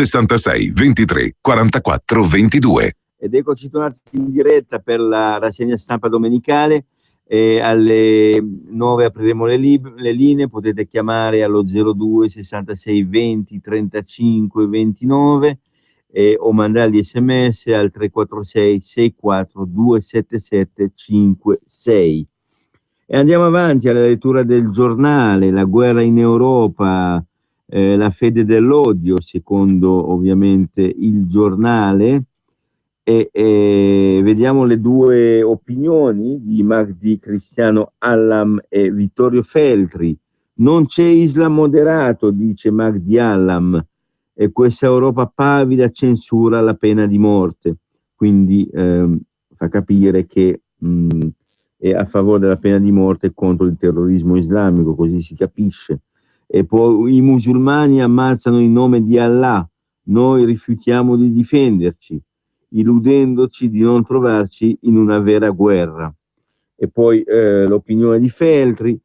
66 23 44 22. Ed eccoci tornati in diretta per la rassegna stampa domenicale. Alle 9 apriremo le linee, potete chiamare allo 02 66 20 35 29 o mandare gli sms al 346 64 277 56. E andiamo avanti alla lettura del giornale. La guerra in Europa, la fede dell'odio, secondo ovviamente il giornale. E vediamo le due opinioni di Mahdi Cristiano Allam e Vittorio Feltri. Non c'è Islam moderato, dice Mahdi Allam, e questa Europa pavida censura la pena di morte. Quindi fa capire che è a favore della pena di morte contro il terrorismo islamico, così si capisce. E poi i musulmani ammazzano in nome di Allah, noi rifiutiamo di difenderci, illudendoci di non trovarci in una vera guerra. E poi l'opinione di Feltri: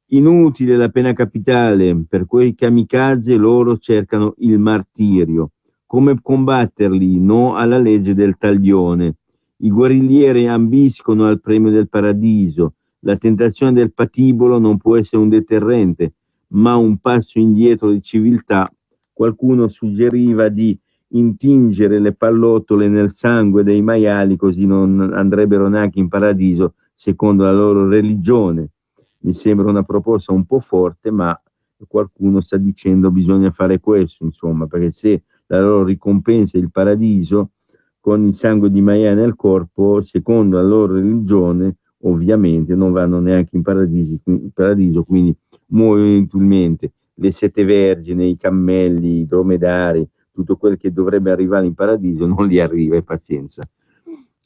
inutile la pena capitale, per quei kamikaze loro cercano il martirio. Come combatterli? No alla legge del taglione. I guerriglieri ambiscono al premio del paradiso. La tentazione del patibolo non può essere un deterrente, ma un passo indietro di civiltà. Qualcuno suggeriva di intingere le pallottole nel sangue dei maiali, così non andrebbero neanche in paradiso secondo la loro religione. Mi sembra una proposta un po' forte, ma qualcuno sta dicendo bisogna fare questo, insomma, perché se la loro ricompensa è il paradiso con il sangue di maiale nel corpo, secondo la loro religione ovviamente non vanno neanche in paradiso, quindi muoiono inutilmente. Le 7 vergini, i cammelli, i dromedari, tutto quel che dovrebbe arrivare in paradiso non gli arriva, e pazienza.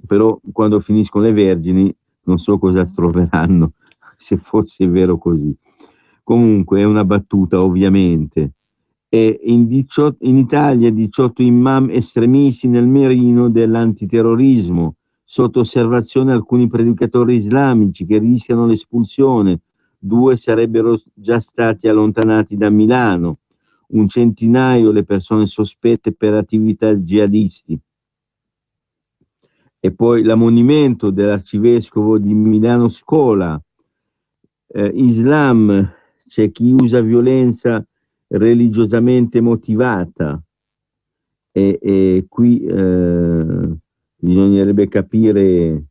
Però quando finiscono le vergini non so cosa troveranno, se fosse vero così. Comunque è una battuta, ovviamente. E in Italia 18 imam estremisti nel mirino dell'antiterrorismo, sotto osservazione alcuni predicatori islamici che rischiano l'espulsione. 2 sarebbero già stati allontanati da Milano. Un centinaio le persone sospette per attività jihadisti. E poi l'ammonimento dell'arcivescovo di Milano Scola. Islam, c'è chi usa violenza religiosamente motivata, e qui bisognerebbe capire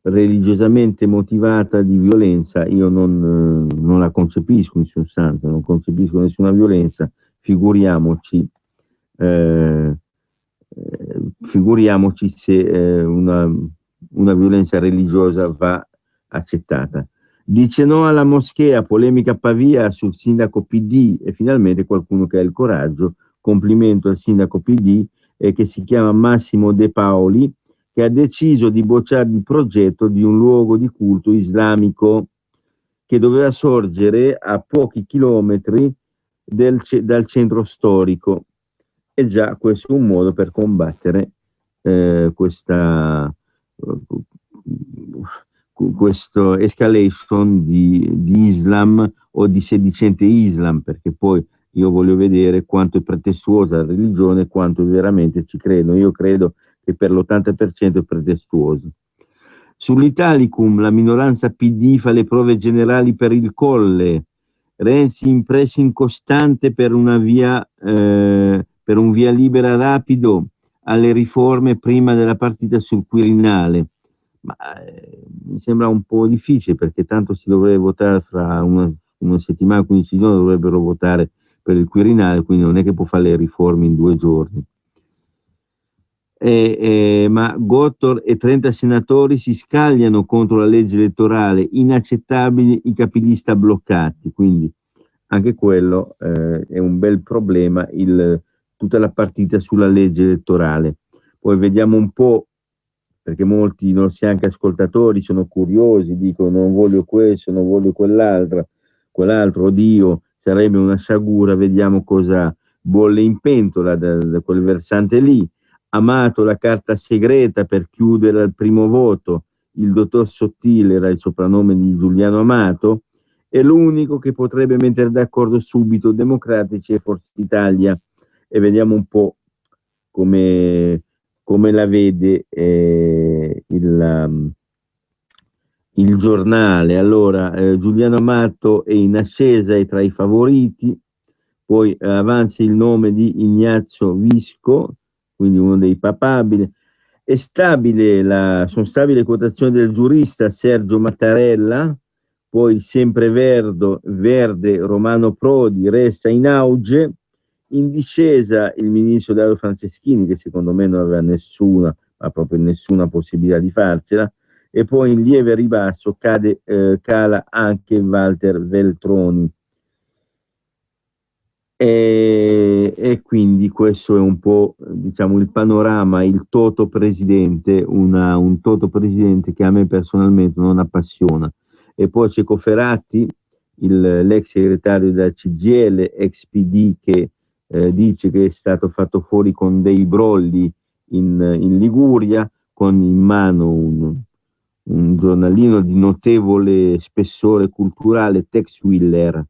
religiosamente motivata di violenza. Io non la concepisco, in sostanza non concepisco nessuna violenza, figuriamoci se una violenza religiosa va accettata. Dice no alla moschea, polemica a Pavia sul sindaco PD, e finalmente qualcuno che ha il coraggio. Complimento al sindaco PD, che si chiama Massimo De Paoli, che ha deciso di bocciare il progetto di un luogo di culto islamico che doveva sorgere a pochi chilometri dal centro storico. E già questo è un modo per combattere questa escalation di Islam o di sedicente Islam, perché poi io voglio vedere quanto è pretestuosa la religione, quanto veramente ci credo. Io credo che per l'80% è pretestuoso. Sull'Italicum la minoranza PD fa le prove generali per il Colle. Renzi in pressing costante per un via libera rapido alle riforme prima della partita sul Quirinale. Ma mi sembra un po' difficile, perché tanto si dovrebbe votare fra una settimana, 15 giorni dovrebbero votare per il Quirinale, quindi non è che può fare le riforme in 2 giorni. Ma Gottor e 30 senatori si scagliano contro la legge elettorale, inaccettabili i capilista bloccati, quindi anche quello è un bel problema, tutta la partita sulla legge elettorale. Poi vediamo un po', perché molti nostri anche ascoltatori sono curiosi, dicono non voglio questo, non voglio quell'altro, oddio, sarebbe una sciagura. Vediamo cosa bolle in pentola da quel versante lì. Amato la carta segreta per chiudere al primo voto, il dottor Sottile era il soprannome di Giuliano Amato, è l'unico che potrebbe mettere d'accordo subito Democratici e Forza Italia. e vediamo un po' come la vede il giornale. Allora, Giuliano Amato è in ascesa, è tra i favoriti, poi avanza il nome di Ignazio Visco, quindi uno dei papabili. Sono stabili le quotazioni del giurista Sergio Mattarella, poi il verde Romano Prodi resta in auge, in discesa il ministro Dario Franceschini, che secondo me non aveva ma proprio nessuna possibilità di farcela, e poi in lieve ribasso cala anche Walter Veltroni. E quindi questo è un po', diciamo, il panorama, il toto presidente, un toto presidente che a me personalmente non appassiona. E poi c'è Cofferati, l'ex segretario della CGIL, ex PD, che dice che è stato fatto fuori con dei brolli in Liguria, con in mano un giornalino di notevole spessore culturale, Tex Willer.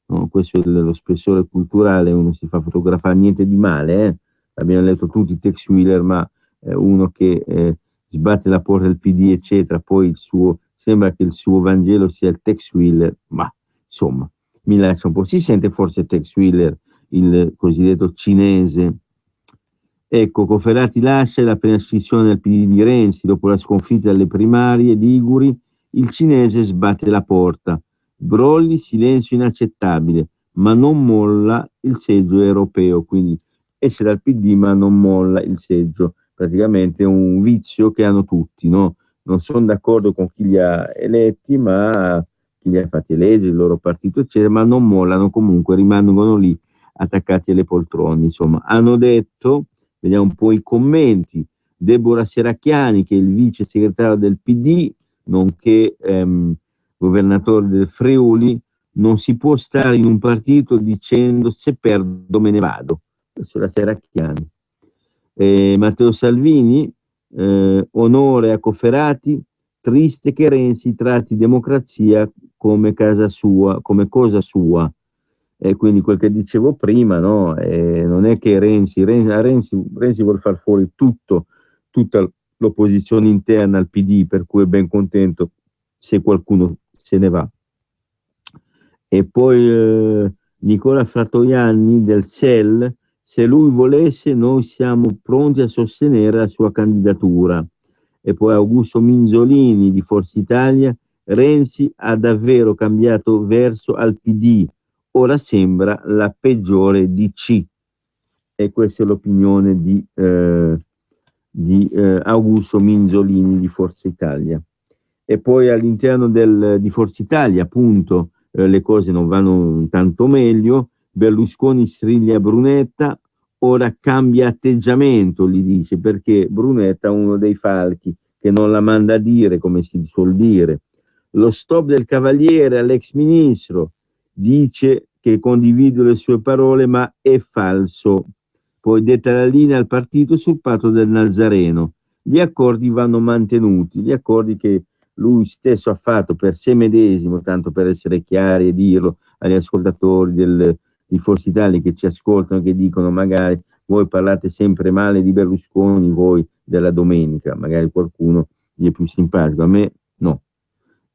No, questo è lo spessore culturale, uno si fa fotografare, niente di male, abbiamo letto tutti Tex Willer, ma uno che sbatte la porta del PD, eccetera, poi sembra che il suo Vangelo sia il Tex Willer, ma insomma, mi lascia un po'. Si sente forse Tex Willer, il cosiddetto cinese. Ecco, Cofferati lascia la prima scissione del PD di Renzi, dopo la sconfitta alle primarie liguri, il cinese sbatte la porta. Brolli, silenzio inaccettabile, ma non molla il seggio europeo, quindi esce dal PD ma non molla il seggio, praticamente è un vizio che hanno tutti, no? Non sono d'accordo con chi li ha eletti, ma chi li ha fatti eleggere, il loro partito, eccetera, ma non mollano comunque, rimangono lì attaccati alle poltrone. Insomma, hanno detto, vediamo un po' i commenti, Deborah Serracchiani, che è il vice segretario del PD, nonché governatore del Friuli, non si può stare in un partito dicendo se perdo me ne vado. Questo è la Serracchiani. Matteo Salvini, onore a Cofferati, triste che Renzi tratti democrazia come casa sua, come cosa sua. Quindi quel che dicevo prima, no? Non è che Renzi vuole far fuori tutta l'opposizione interna al PD, per cui è ben contento se qualcuno se ne va. E poi Nicola Fratoianni del SEL, se lui volesse noi siamo pronti a sostenere la sua candidatura. E poi Augusto Minzolini di Forza Italia, Renzi ha davvero cambiato verso al PD, ora sembra la peggiore DC. E questa è l'opinione di Augusto Minzolini di Forza Italia. E poi all'interno di Forza Italia, appunto, le cose non vanno tanto meglio. Berlusconi striglia Brunetta, ora cambia atteggiamento, gli dice, perché Brunetta è uno dei falchi che non la manda a dire, come si suol dire. Lo stop del Cavaliere all'ex ministro, dice che condivide le sue parole, ma è falso. Poi detta la linea al partito sul patto del Nazareno. Gli accordi vanno mantenuti, gli accordi che lui stesso ha fatto per sé medesimo, tanto per essere chiari e dirlo agli ascoltatori di Forza Italia che ci ascoltano, che dicono magari voi parlate sempre male di Berlusconi, voi della domenica, magari qualcuno gli è più simpatico, a me no,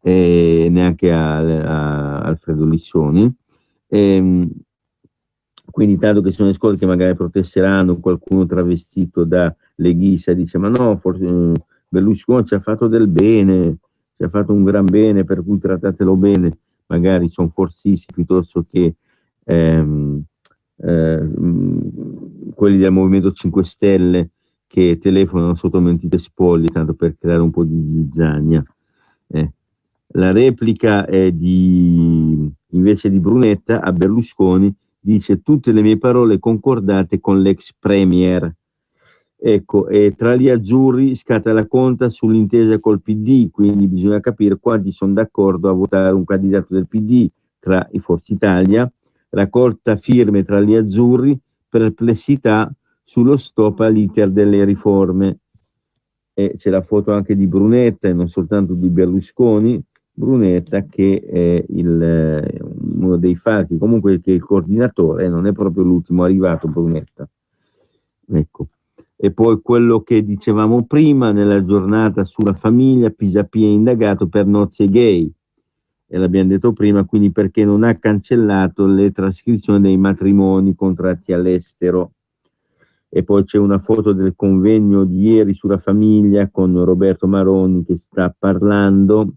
neanche a Alfredo Lissoni. Quindi tanto che sono ascolti che magari protesteranno, qualcuno travestito da leghista dice ma no, forse Berlusconi ci ha fatto del bene, ci ha fatto un gran bene, per cui trattatelo bene. Magari sono forzisti piuttosto che quelli del Movimento 5 Stelle che telefonano sotto mentite spoglie tanto per creare un po' di zizzania. La replica è invece di Brunetta a Berlusconi, dice tutte le mie parole concordate con l'ex premier. Ecco, e tra gli azzurri scatta la conta sull'intesa col PD, quindi bisogna capire quanti sono d'accordo a votare un candidato del PD tra i Forza Italia. Raccolta firme tra gli azzurri, perplessità sullo stop all'iter delle riforme. E c'è la foto anche di Brunetta e non soltanto di Berlusconi. Brunetta che è uno dei falchi, comunque che è il coordinatore, non è proprio l'ultimo arrivato, Brunetta. Ecco. E poi quello che dicevamo prima, nella giornata sulla famiglia, Pisapia è indagato per nozze gay, e l'abbiamo detto prima, quindi perché non ha cancellato le trascrizioni dei matrimoni contratti all'estero. E poi c'è una foto del convegno di ieri sulla famiglia con Roberto Maroni che sta parlando.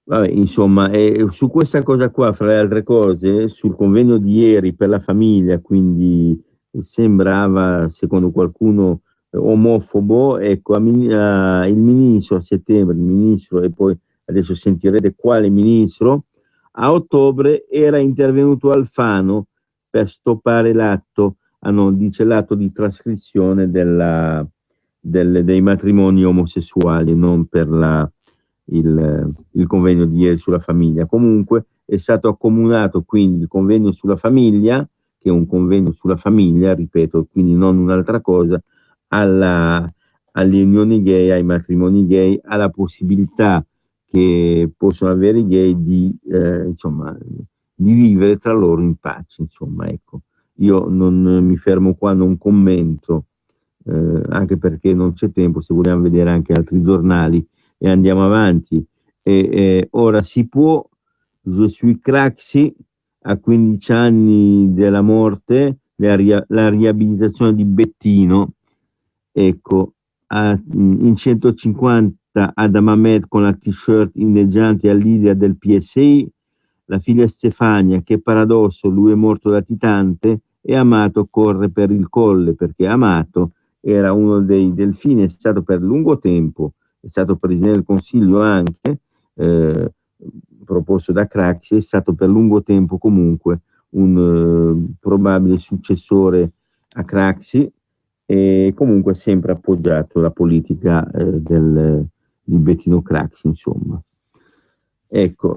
Vabbè, insomma, su questa cosa qua, fra le altre cose, sul convegno di ieri per la famiglia, quindi sembrava, secondo qualcuno, omofobo, ecco, il ministro a settembre, il ministro, e poi adesso sentirete quale ministro, a ottobre era intervenuto Alfano per stoppare l'atto, dice l'atto di trascrizione dei matrimoni omosessuali, non per il convegno di ieri sulla famiglia. Comunque è stato accomunato quindi il convegno sulla famiglia, che è un convegno sulla famiglia, ripeto, quindi non un'altra cosa, alle unioni gay, ai matrimoni gay, alla possibilità che possono avere i gay insomma, di vivere tra loro in pace. Insomma, ecco. Io non mi fermo qua, non commento, anche perché non c'è tempo, se vogliamo vedere anche altri giornali, e andiamo avanti. Ora si può, je suis Craxi, a 15 anni della morte, la riabilitazione di Bettino, ecco, in 150 Adam Ahmed con la t-shirt inneggiante all'idea del PSI, la figlia Stefania, che paradosso, lui è morto latitante e Amato corre per il colle, perché Amato era uno dei delfini, è stato per lungo tempo, è stato presidente del Consiglio anche, proposto da Craxi, è stato per lungo tempo comunque un probabile successore a Craxi, e comunque ha sempre appoggiato la politica di Bettino Craxi, insomma. Ecco,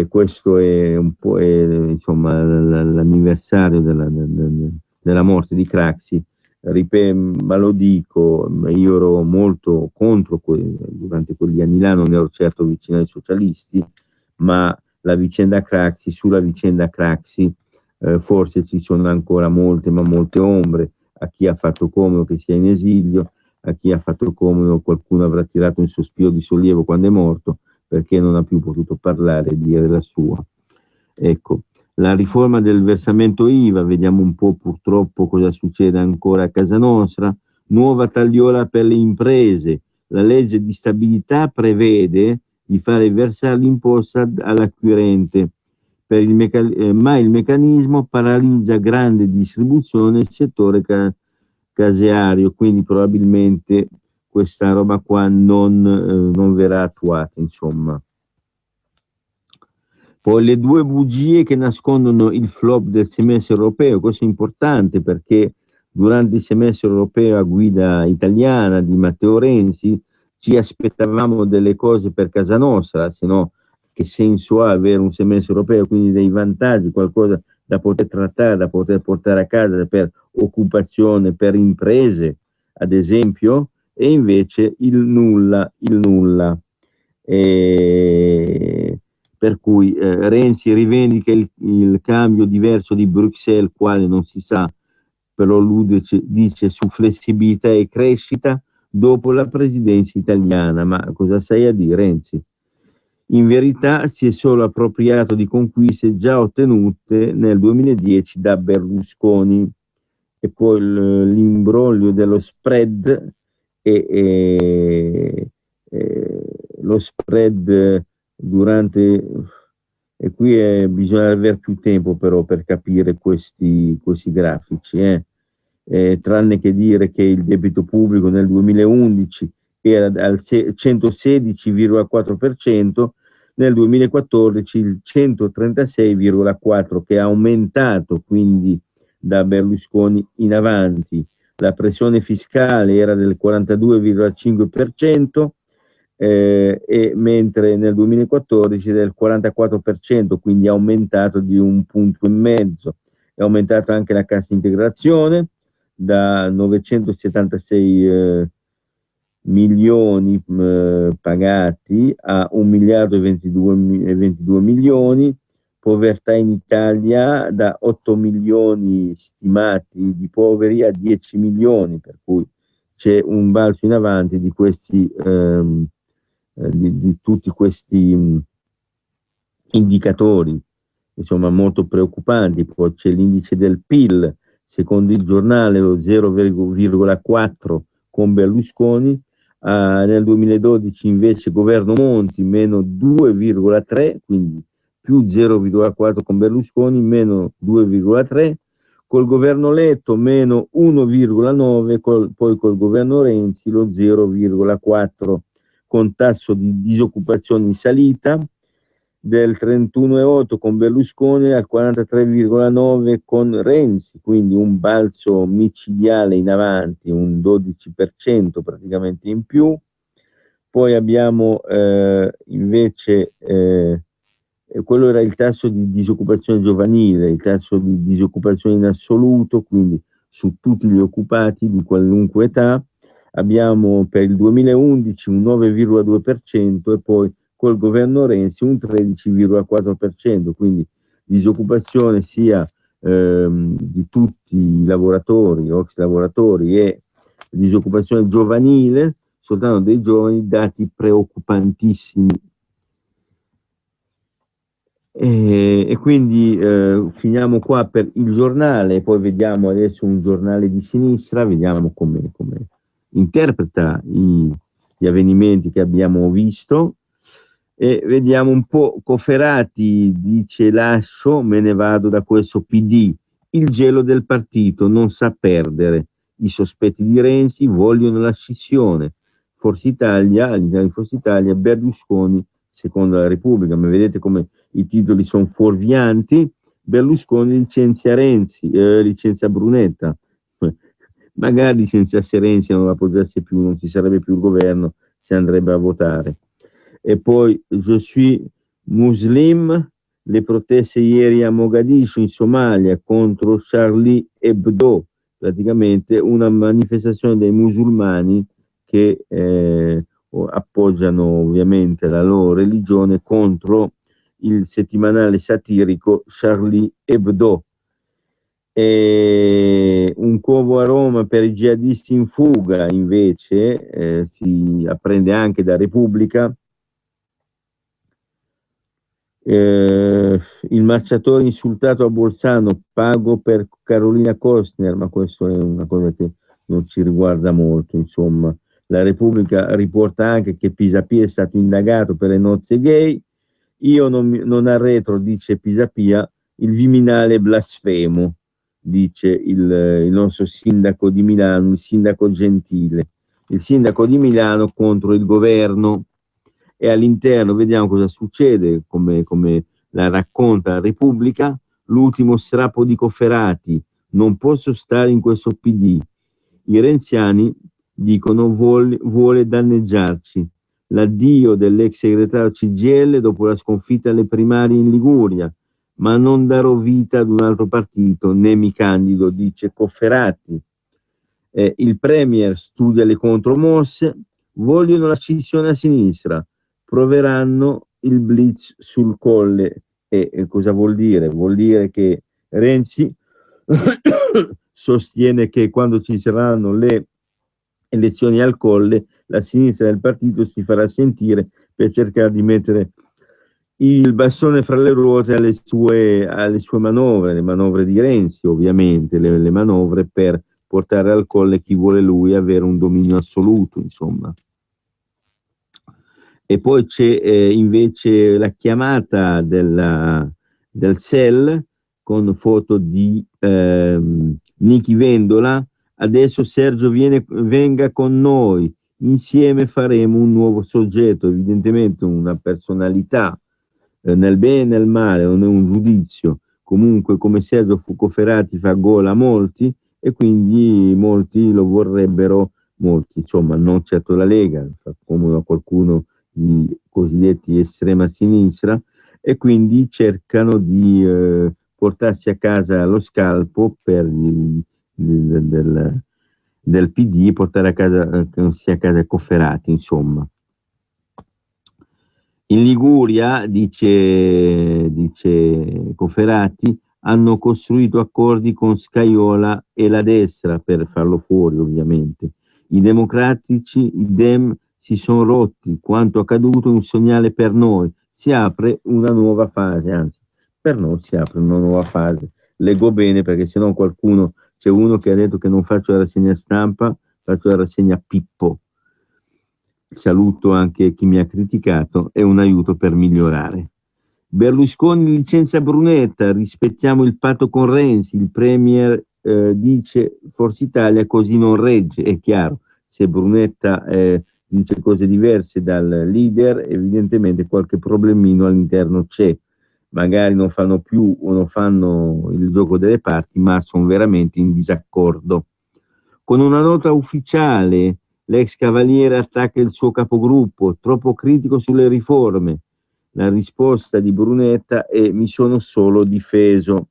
questo è un po' insomma, l'anniversario della morte di Craxi. Ma lo dico, io ero molto contro, durante quegli anni là non ero certo vicino ai socialisti, ma sulla vicenda Craxi forse ci sono ancora molte, ma molte ombre. A chi ha fatto comodo che sia in esilio, a chi ha fatto comodo qualcuno avrà tirato un sospiro di sollievo quando è morto, perché non ha più potuto parlare e dire la sua. Ecco. La riforma del versamento IVA, vediamo un po' purtroppo cosa succede ancora a casa nostra. Nuova tagliola per le imprese. La legge di stabilità prevede di fare versare l'imposta all'acquirente, ma il meccanismo paralizza grande distribuzione nel settore caseario, quindi probabilmente questa roba qua non verrà attuata, insomma. Poi le due bugie che nascondono il flop del semestre europeo, questo è importante perché durante il semestre europeo a guida italiana di Matteo Renzi ci aspettavamo delle cose per casa nostra, se no che senso ha avere un semestre europeo, quindi dei vantaggi, qualcosa da poter trattare, da poter portare a casa per occupazione, per imprese, ad esempio, e invece il nulla. Per cui Renzi rivendica il cambio diverso di Bruxelles, quale non si sa, però lui dice su flessibilità e crescita dopo la presidenza italiana. Ma cosa sai a dire, Renzi? In verità si è solo appropriato di conquiste già ottenute nel 2010 da Berlusconi. E poi l'imbroglio dello spread lo spread e qui bisogna avere più tempo però per capire questi grafici, tranne che dire che il debito pubblico nel 2011 era al 116,4%, nel 2014 il 136,4%, che è aumentato quindi da Berlusconi in avanti. La pressione fiscale era del 42,5%, mentre nel 2014 del 44%, quindi è aumentato di 1,5 punti. È aumentata anche la cassa integrazione da 976 milioni pagati a 1 miliardo e 22 milioni, povertà in Italia da 8 milioni stimati di poveri a 10 milioni, per cui c'è un balzo in avanti di questi di tutti questi indicatori, insomma, molto preoccupanti. Poi c'è l'indice del PIL, secondo il giornale lo 0,4 con Berlusconi, nel 2012 invece governo Monti meno 2,3, quindi più 0,4 con Berlusconi, meno 2,3, col governo Letto meno 1,9, poi col governo Renzi lo 0,4, con tasso di disoccupazione in salita del 31,8 con Berlusconi al 43,9 con Renzi, quindi un balzo micidiale in avanti, un 12% praticamente in più. Poi abbiamo invece quello era il tasso di disoccupazione giovanile, il tasso di disoccupazione in assoluto, quindi su tutti gli occupati di qualunque età. Abbiamo per il 2011 un 9,2% e poi col governo Renzi un 13,4%, quindi disoccupazione sia di tutti i lavoratori, ex lavoratori, e disoccupazione giovanile, soltanto dei giovani, dati preoccupantissimi. E quindi finiamo qua per il giornale, poi vediamo adesso un giornale di sinistra, vediamo come interpreta gli avvenimenti che abbiamo visto, e vediamo un po'. Cofferati dice: lascio, me ne vado da questo PD, il gelo del partito non sa perdere, i sospetti di Renzi vogliono la scissione, Forza Italia, all'interno di Forza Italia, Berlusconi secondo la Repubblica. Ma vedete come i titoli sono fuorvianti. Berlusconi licenzia Renzi, licenzia Brunetta, magari licenziasse Renzi non appoggiasse più, non ci sarebbe più il governo, si andrebbe a votare. E poi je suis muslim, le proteste ieri a Mogadiscio in Somalia contro Charlie Hebdo, praticamente una manifestazione dei musulmani che appoggiano ovviamente la loro religione contro il settimanale satirico Charlie Hebdo. E un covo a Roma per i jihadisti in fuga, invece, si apprende anche da Repubblica. Il marciatore insultato a Bolzano, pago per Carolina Costner, ma questo è una cosa che non ci riguarda molto, insomma. La Repubblica riporta anche che Pisapia è stato indagato per le nozze gay. Io non arretro, dice Pisapia, il Viminale blasfemo, dice il nostro sindaco di Milano, il sindaco Gentile, il sindaco di Milano contro il governo. E all'interno vediamo cosa succede, come la racconta la Repubblica: l'ultimo strappo di Cofferati, non posso stare in questo PD, i renziani dicono vuole danneggiarci, l'addio dell'ex segretario CGIL dopo la sconfitta alle primarie in Liguria, ma non darò vita ad un altro partito, né mi candido, dice Cofferati. Il Premier studia le contromosse, vogliono la scissione a sinistra, proveranno il blitz sul Colle. E cosa vuol dire? Vuol dire che Renzi sostiene che quando ci saranno le elezioni al Colle, la sinistra del partito si farà sentire per cercare di mettere il bastone fra le ruote alle sue manovre, le manovre di Renzi, ovviamente, le manovre per portare al Colle chi vuole lui, avere un dominio assoluto, insomma. E poi c'è invece la chiamata del SEL con foto di Nichi Vendola: adesso Sergio venga con noi, insieme faremo un nuovo soggetto, evidentemente una personalità, nel bene e nel male, non è un giudizio. Comunque, come Sergio Cofferati fa gola a molti, e quindi molti lo vorrebbero, molti, insomma, non certo la Lega, fa comodo a qualcuno i cosiddetti estrema sinistra, e quindi cercano di portarsi a casa lo scalpo per del PD e portare a casa, che non sia a casa Cofferati, insomma. In Liguria, dice Cofferati, hanno costruito accordi con Scajola e la destra per farlo fuori, ovviamente. I democratici, i Dem, si sono rotti. Quanto accaduto è un segnale per noi. Si apre una nuova fase, anzi, per noi si apre una nuova fase. Leggo bene perché sennò qualcuno, c'è uno che ha detto che non faccio la rassegna stampa, faccio la rassegna Pippo. Saluto anche chi mi ha criticato, è un aiuto per migliorare. Berlusconi licenzia Brunetta, rispettiamo il patto con Renzi, il premier dice Forza Italia così non regge, è chiaro, se Brunetta dice cose diverse dal leader, evidentemente qualche problemino all'interno c'è, magari non fanno più o non fanno il gioco delle parti, ma sono veramente in disaccordo. Con una nota ufficiale, l'ex cavaliere attacca il suo capogruppo, troppo critico sulle riforme. La risposta di Brunetta è: mi sono solo difeso.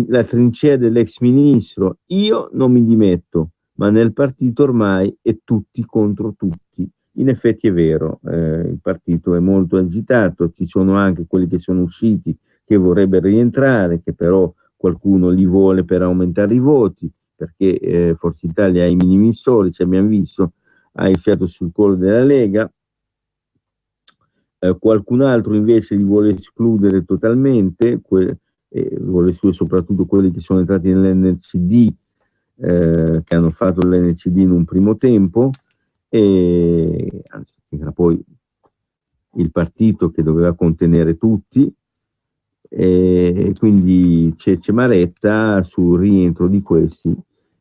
La trincea dell'ex ministro: io non mi dimetto, ma nel partito ormai è tutti contro tutti. In effetti è vero, il partito è molto agitato, ci sono anche quelli che sono usciti che vorrebbero rientrare, che però qualcuno li vuole per aumentare i voti, perché Forza Italia ha i minimi storici, abbiamo visto, ha il fiato sul collo della Lega. Qualcun altro invece li vuole escludere totalmente, vuole escludere soprattutto quelli che sono entrati nell'NCD, che hanno fatto l'NCD in un primo tempo, e anzi, era poi il partito che doveva contenere tutti, e quindi c'è Maretta sul rientro di questi,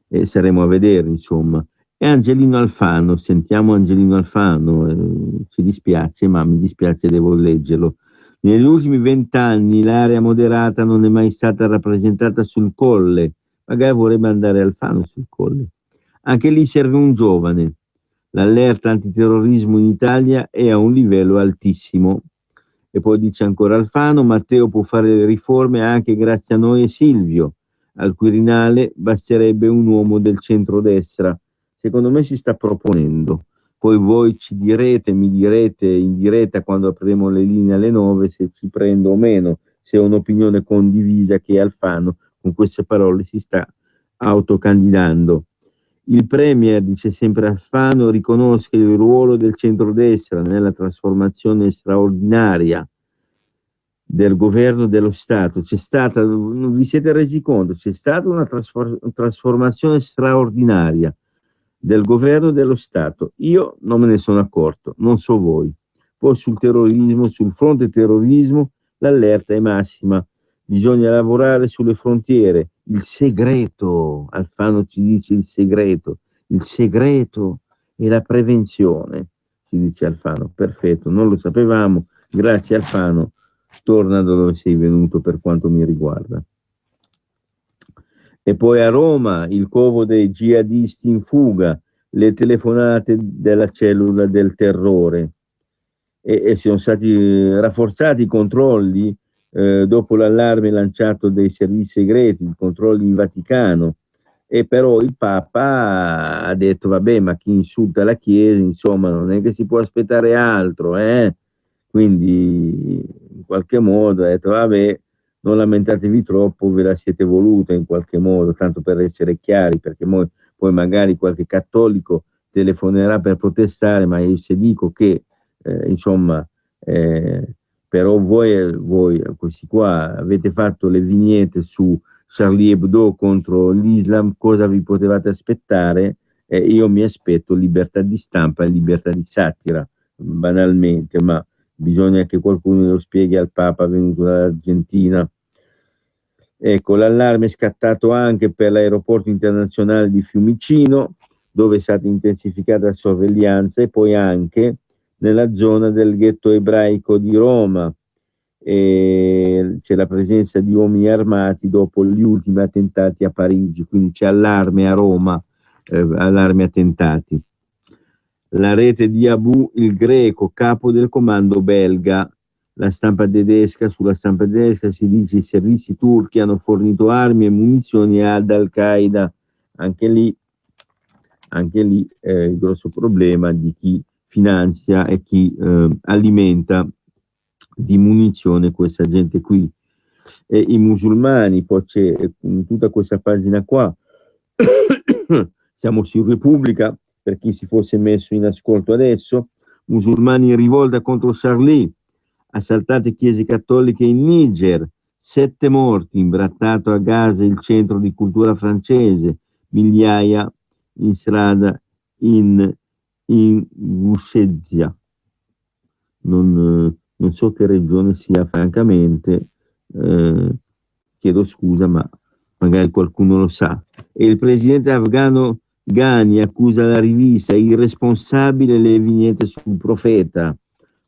e saremo a vedere, insomma. E Angelino Alfano, sentiamo Angelino Alfano, ci dispiace, ma mi dispiace, devo leggerlo. Negli ultimi 20 anni l'area moderata non è mai stata rappresentata sul Colle, magari vorrebbe andare Alfano sul Colle. Anche lì serve un giovane. L'allerta antiterrorismo in Italia è a un livello altissimo. E poi dice ancora Alfano: Matteo può fare le riforme anche grazie a noi e Silvio. Al Quirinale basterebbe un uomo del centrodestra. Secondo me si sta proponendo. Poi voi ci direte, mi direte in diretta quando apriremo le linee alle 9 se ci prendo o meno, se è un'opinione condivisa che Alfano con queste parole si sta autocandidando. Il premier, dice sempre Alfano, riconosce il ruolo del centrodestra nella trasformazione straordinaria del governo dello Stato. C'è stata, non vi siete resi conto, c'è stata una trasformazione straordinaria del governo dello Stato. Io non me ne sono accorto, non so voi. Poi sul terrorismo, sul fronte terrorismo, l'allerta è massima. Bisogna lavorare sulle frontiere. Il segreto, Alfano ci dice il segreto è la prevenzione, ci dice Alfano. Perfetto, non lo sapevamo. Grazie Alfano, torna da dove sei venuto per quanto mi riguarda. E poi a Roma il covo dei jihadisti in fuga, le telefonate della cellula del terrore, e sono stati rafforzati i controlli dopo l'allarme lanciato dai servizi segreti, i controlli in Vaticano, e però il Papa ha detto vabbè, ma chi insulta la Chiesa, insomma, non è che si può aspettare altro, quindi in qualche modo ha detto vabbè, non lamentatevi troppo, ve la siete voluta in qualche modo, tanto per essere chiari, perché poi magari qualche cattolico telefonerà per protestare, ma io se dico che insomma, però voi questi qua avete fatto le vignette su Charlie Hebdo contro l'Islam, cosa vi potevate aspettare? Io mi aspetto libertà di stampa e libertà di satira, banalmente, ma bisogna che qualcuno lo spieghi al Papa venuto dall'Argentina. Ecco, l'allarme è scattato anche per l'aeroporto internazionale di Fiumicino, dove è stata intensificata la sorveglianza, e poi anche nella zona del ghetto ebraico di Roma. C'è la presenza di uomini armati dopo gli ultimi attentati a Parigi, quindi c'è allarme a Roma, allarme attentati. La rete di Abu il Greco, capo del comando belga. Sulla stampa tedesca si dice che i servizi turchi hanno fornito armi e munizioni ad Al-Qaeda. Anche lì anche lì il grosso problema di chi finanzia e chi alimenta di munizione questa gente qui. E i musulmani, poi c'è tutta questa pagina qua, siamo su Repubblica, per chi si fosse messo in ascolto adesso, musulmani in rivolta contro Charlie, assaltate chiese cattoliche in Niger, 7 morti, imbrattato a Gaza il centro di cultura francese, migliaia in strada in Gushezia. Non so che regione sia, francamente, chiedo scusa, ma magari qualcuno lo sa. E il presidente afghano Ghani accusa la rivista irresponsabile le vignette sul profeta.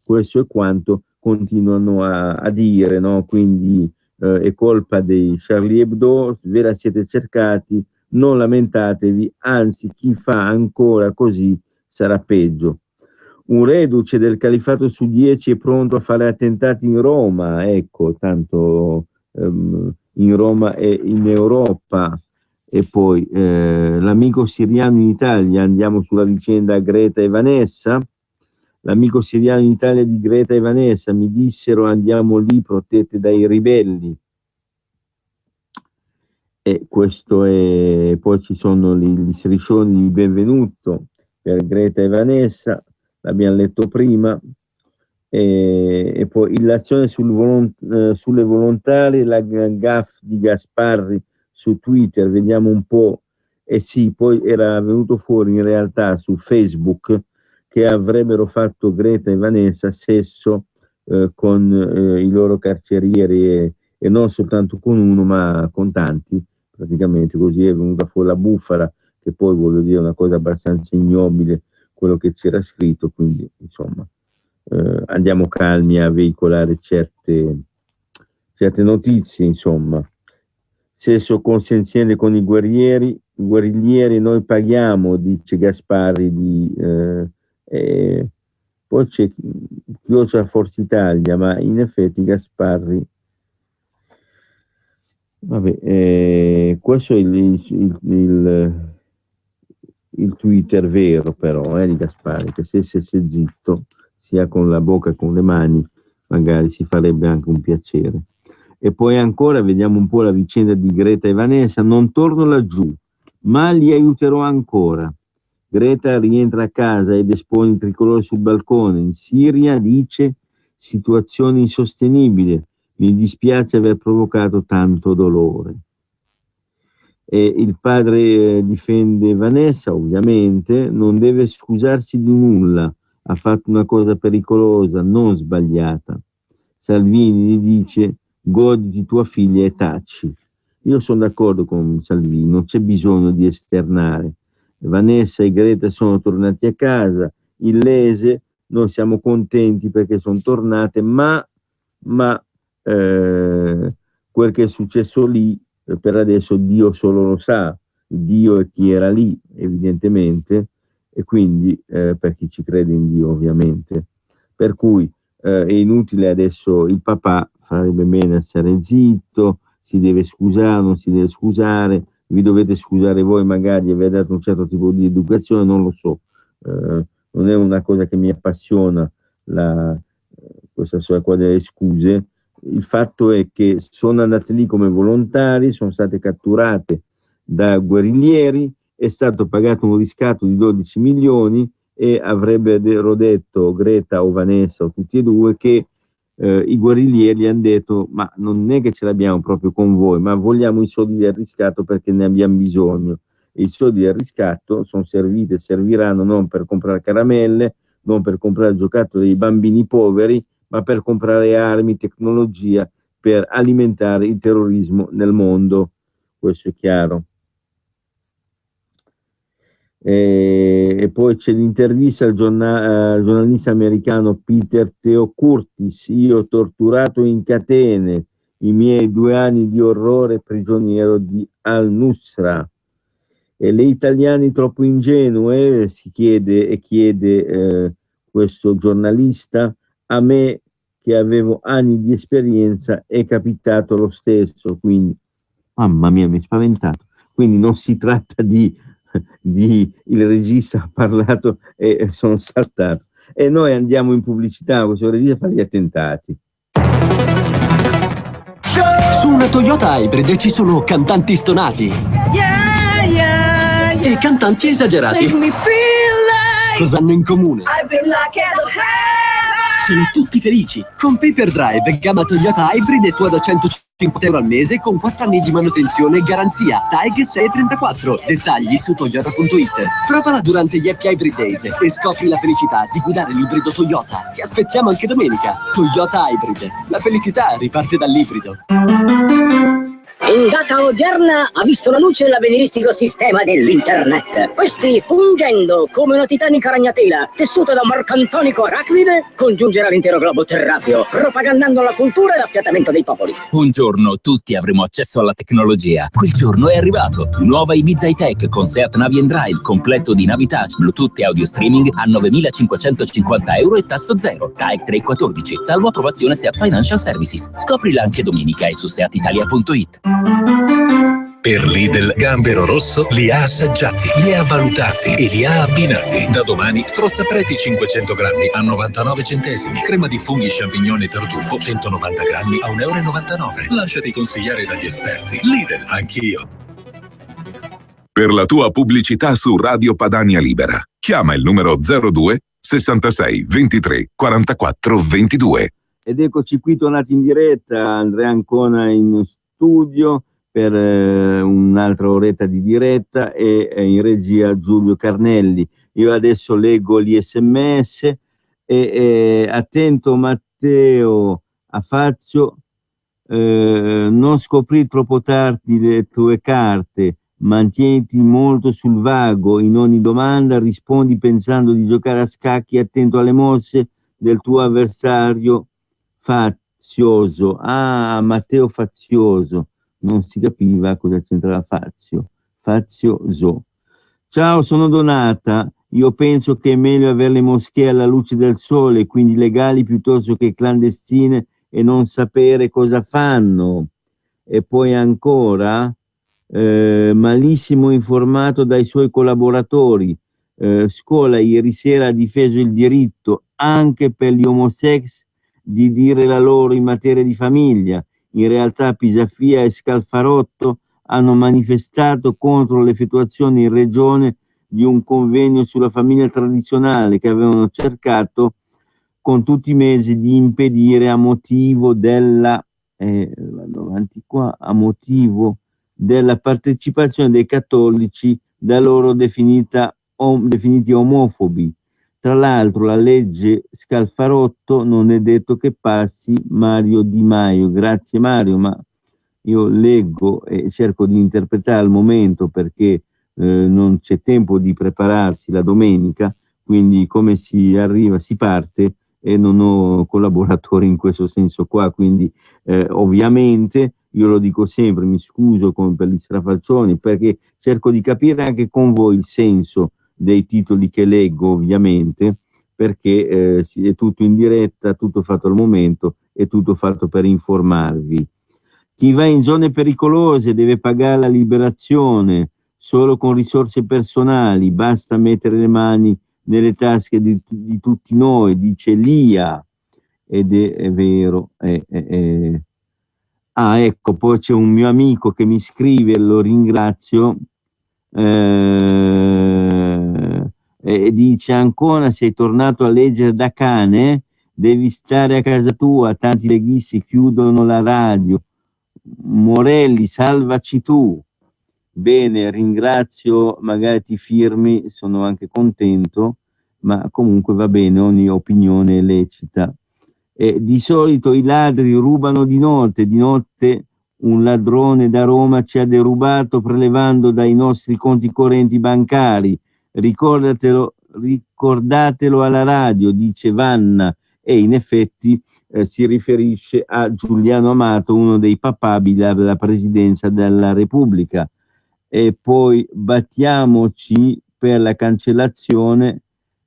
Questo è quanto continuano a dire, no? Quindi è colpa dei Charlie Hebdo, ve la siete cercati, non lamentatevi, anzi chi fa ancora così sarà peggio. Un reduce del califfato su 10 è pronto a fare attentati in Roma, ecco, tanto in Roma e in Europa. E poi l'amico siriano in Italia, andiamo sulla vicenda Greta e Vanessa. L'amico siriano in Italia di Greta e Vanessa, mi dissero andiamo lì protette dai ribelli. E questo è, poi ci sono gli striscioni di benvenuto per Greta e Vanessa, l'abbiamo letto prima, e poi l'azione sulle volontarie, la gaffe di Gasparri su Twitter, vediamo un po', e sì, poi era venuto fuori in realtà su Facebook che avrebbero fatto Greta e Vanessa sesso con i loro carcerieri e non soltanto con uno ma con tanti, praticamente. Così è venuta fuori la bufala, che poi voglio dire una cosa abbastanza ignobile quello che c'era scritto, quindi insomma andiamo calmi a veicolare certe notizie, insomma. Sesso consenziente con i guerriglieri noi paghiamo, dice Gasparri poi c'è Chioccia a Forza Italia, ma in effetti Gasparri, vabbè, questo è il Twitter vero però di Gasparri, che se stesse zitto, sia con la bocca che con le mani, magari si farebbe anche un piacere. E poi ancora vediamo un po' la vicenda di Greta e Vanessa. Non torno laggiù, ma li aiuterò ancora. Greta rientra a casa ed espone il tricolore sul balcone. In Siria dice situazione insostenibile, mi dispiace aver provocato tanto dolore. E il padre difende Vanessa, ovviamente, non deve scusarsi di nulla, ha fatto una cosa pericolosa, non sbagliata. Salvini gli dice goditi tua figlia e taci. Io sono d'accordo con Salvini, non c'è bisogno di esternare. Vanessa e Greta sono tornati a casa, illese, noi siamo contenti perché sono tornate, ma quel che è successo lì per adesso Dio solo lo sa, Dio è chi era lì evidentemente, e quindi per chi ci crede in Dio ovviamente, per cui è inutile adesso, il papà farebbe bene a stare zitto, si deve scusare, non si deve scusare, vi dovete scusare voi magari aver dato un certo tipo di educazione, non lo so, non è una cosa che mi appassiona questa storia qua delle scuse. Il fatto è che sono andate lì come volontari, sono state catturate da guerriglieri, è stato pagato un riscatto di 12 milioni e avrebbero detto Greta o Vanessa o tutti e due che i guerriglieri hanno detto ma non è che ce l'abbiamo proprio con voi, ma vogliamo i soldi del riscatto perché ne abbiamo bisogno, e i soldi del riscatto sono serviti e serviranno non per comprare caramelle, non per comprare giocattoli dei bambini poveri, ma per comprare armi, tecnologia, per alimentare il terrorismo nel mondo, questo è chiaro. E poi c'è l'intervista al giornalista americano Peter Theo Curtis, io torturato in catene, i miei 2 anni di orrore prigioniero di Al-Nusra. E le italiane troppo ingenue, si chiede questo giornalista, a me che avevo anni di esperienza è capitato lo stesso, quindi mamma mia mi è spaventato, quindi non si tratta di il regista ha parlato e sono saltato. E noi andiamo in pubblicità, questo regista fa gli attentati. Su una Toyota Hybrid ci sono cantanti stonati e cantanti esagerati. Cosa hanno in comune? Sono tutti felici. Con Paper Drive, gamma Toyota Hybrid e tua da 150 euro al mese con 4 anni di manutenzione e garanzia. TAG 634. Dettagli su toyota.it. Provala durante gli Happy Hybrid Days e scopri la felicità di guidare l'ibrido Toyota. Ti aspettiamo anche domenica. Toyota Hybrid. La felicità riparte dall'ibrido. In data odierna ha visto la luce l'avveniristico sistema dell'Internet. Questi, fungendo come una titanica ragnatela tessuta da marcantonico arachnide, congiungerà l'intero globo terracqueo, propagandando la cultura e l'affiatamento dei popoli. Un giorno tutti avremo accesso alla tecnologia. Quel giorno è arrivato. Nuova Ibiza high-tech con Seat Navi and Drive, completo di navi touch, Bluetooth e audio streaming a 9.550 euro e tasso zero. TAG 314, salvo approvazione Seat Financial Services. Scoprila anche domenica e su seatitalia.it. Per Lidl, Gambero Rosso li ha assaggiati, li ha valutati e li ha abbinati. Da domani, strozzapreti 500 grammi a 99 centesimi. Crema di funghi, champignon e tartufo 190 grammi a 1,99 euro. Lasciati consigliare dagli esperti. Lidl, anch'io. Per la tua pubblicità su Radio Padania Libera, chiama il numero 02 66 23 44 22. Ed eccoci qui tornati in diretta, Andrea Ancona in studio per un'altra oretta di diretta e in regia Giulio Carnelli. Io adesso leggo gli SMS e attento Matteo a Fazio, non scopri troppo tardi le tue carte, mantieniti molto sul vago, in ogni domanda rispondi pensando di giocare a scacchi, attento alle mosse del tuo avversario fazioso. Ah, Matteo Fazioso, non si capiva cosa c'entrava Fazioso. Ciao, sono Donata. Io penso che è meglio avere le moschee alla luce del sole, quindi legali piuttosto che clandestine e non sapere cosa fanno. E poi ancora, malissimo informato dai suoi collaboratori. Scuola ieri sera ha difeso il diritto anche per gli homosex di dire la loro in materia di famiglia. In realtà Pisafia e Scalfarotto hanno manifestato contro l'effettuazione in regione di un convegno sulla famiglia tradizionale che avevano cercato con tutti i mezzi di impedire a motivo della partecipazione dei cattolici da loro definiti omofobi. Tra l'altro la legge Scalfarotto non è detto che passi. Mario Di Maio. Grazie Mario, ma io leggo e cerco di interpretare al momento perché non c'è tempo di prepararsi la domenica, quindi come si arriva, si parte e non ho collaboratori in questo senso qua, quindi ovviamente io lo dico sempre, mi scuso per gli strafalcioni perché cerco di capire anche con voi il senso dei titoli che leggo, ovviamente, perché è tutto in diretta, tutto fatto al momento e tutto fatto per informarvi. Chi va in zone pericolose deve pagare la liberazione solo con risorse personali, basta mettere le mani nelle tasche di tutti noi, dice Lia, ed è vero. Ah, ecco, poi c'è un mio amico che mi scrive, lo ringrazio, e dice ancora sei tornato a leggere da cane, devi stare a casa tua, tanti leghisti chiudono la radio. Morelli, salvaci tu. Bene, ringrazio, magari ti firmi, sono anche contento, ma comunque va bene, ogni opinione è lecita. Di solito i ladri rubano di notte un ladrone da Roma ci ha derubato prelevando dai nostri conti correnti bancari. Ricordatelo alla radio, dice Vanna, e in effetti si riferisce a Giuliano Amato, uno dei papabili alla presidenza della Repubblica. E poi battiamoci per la cancellazione,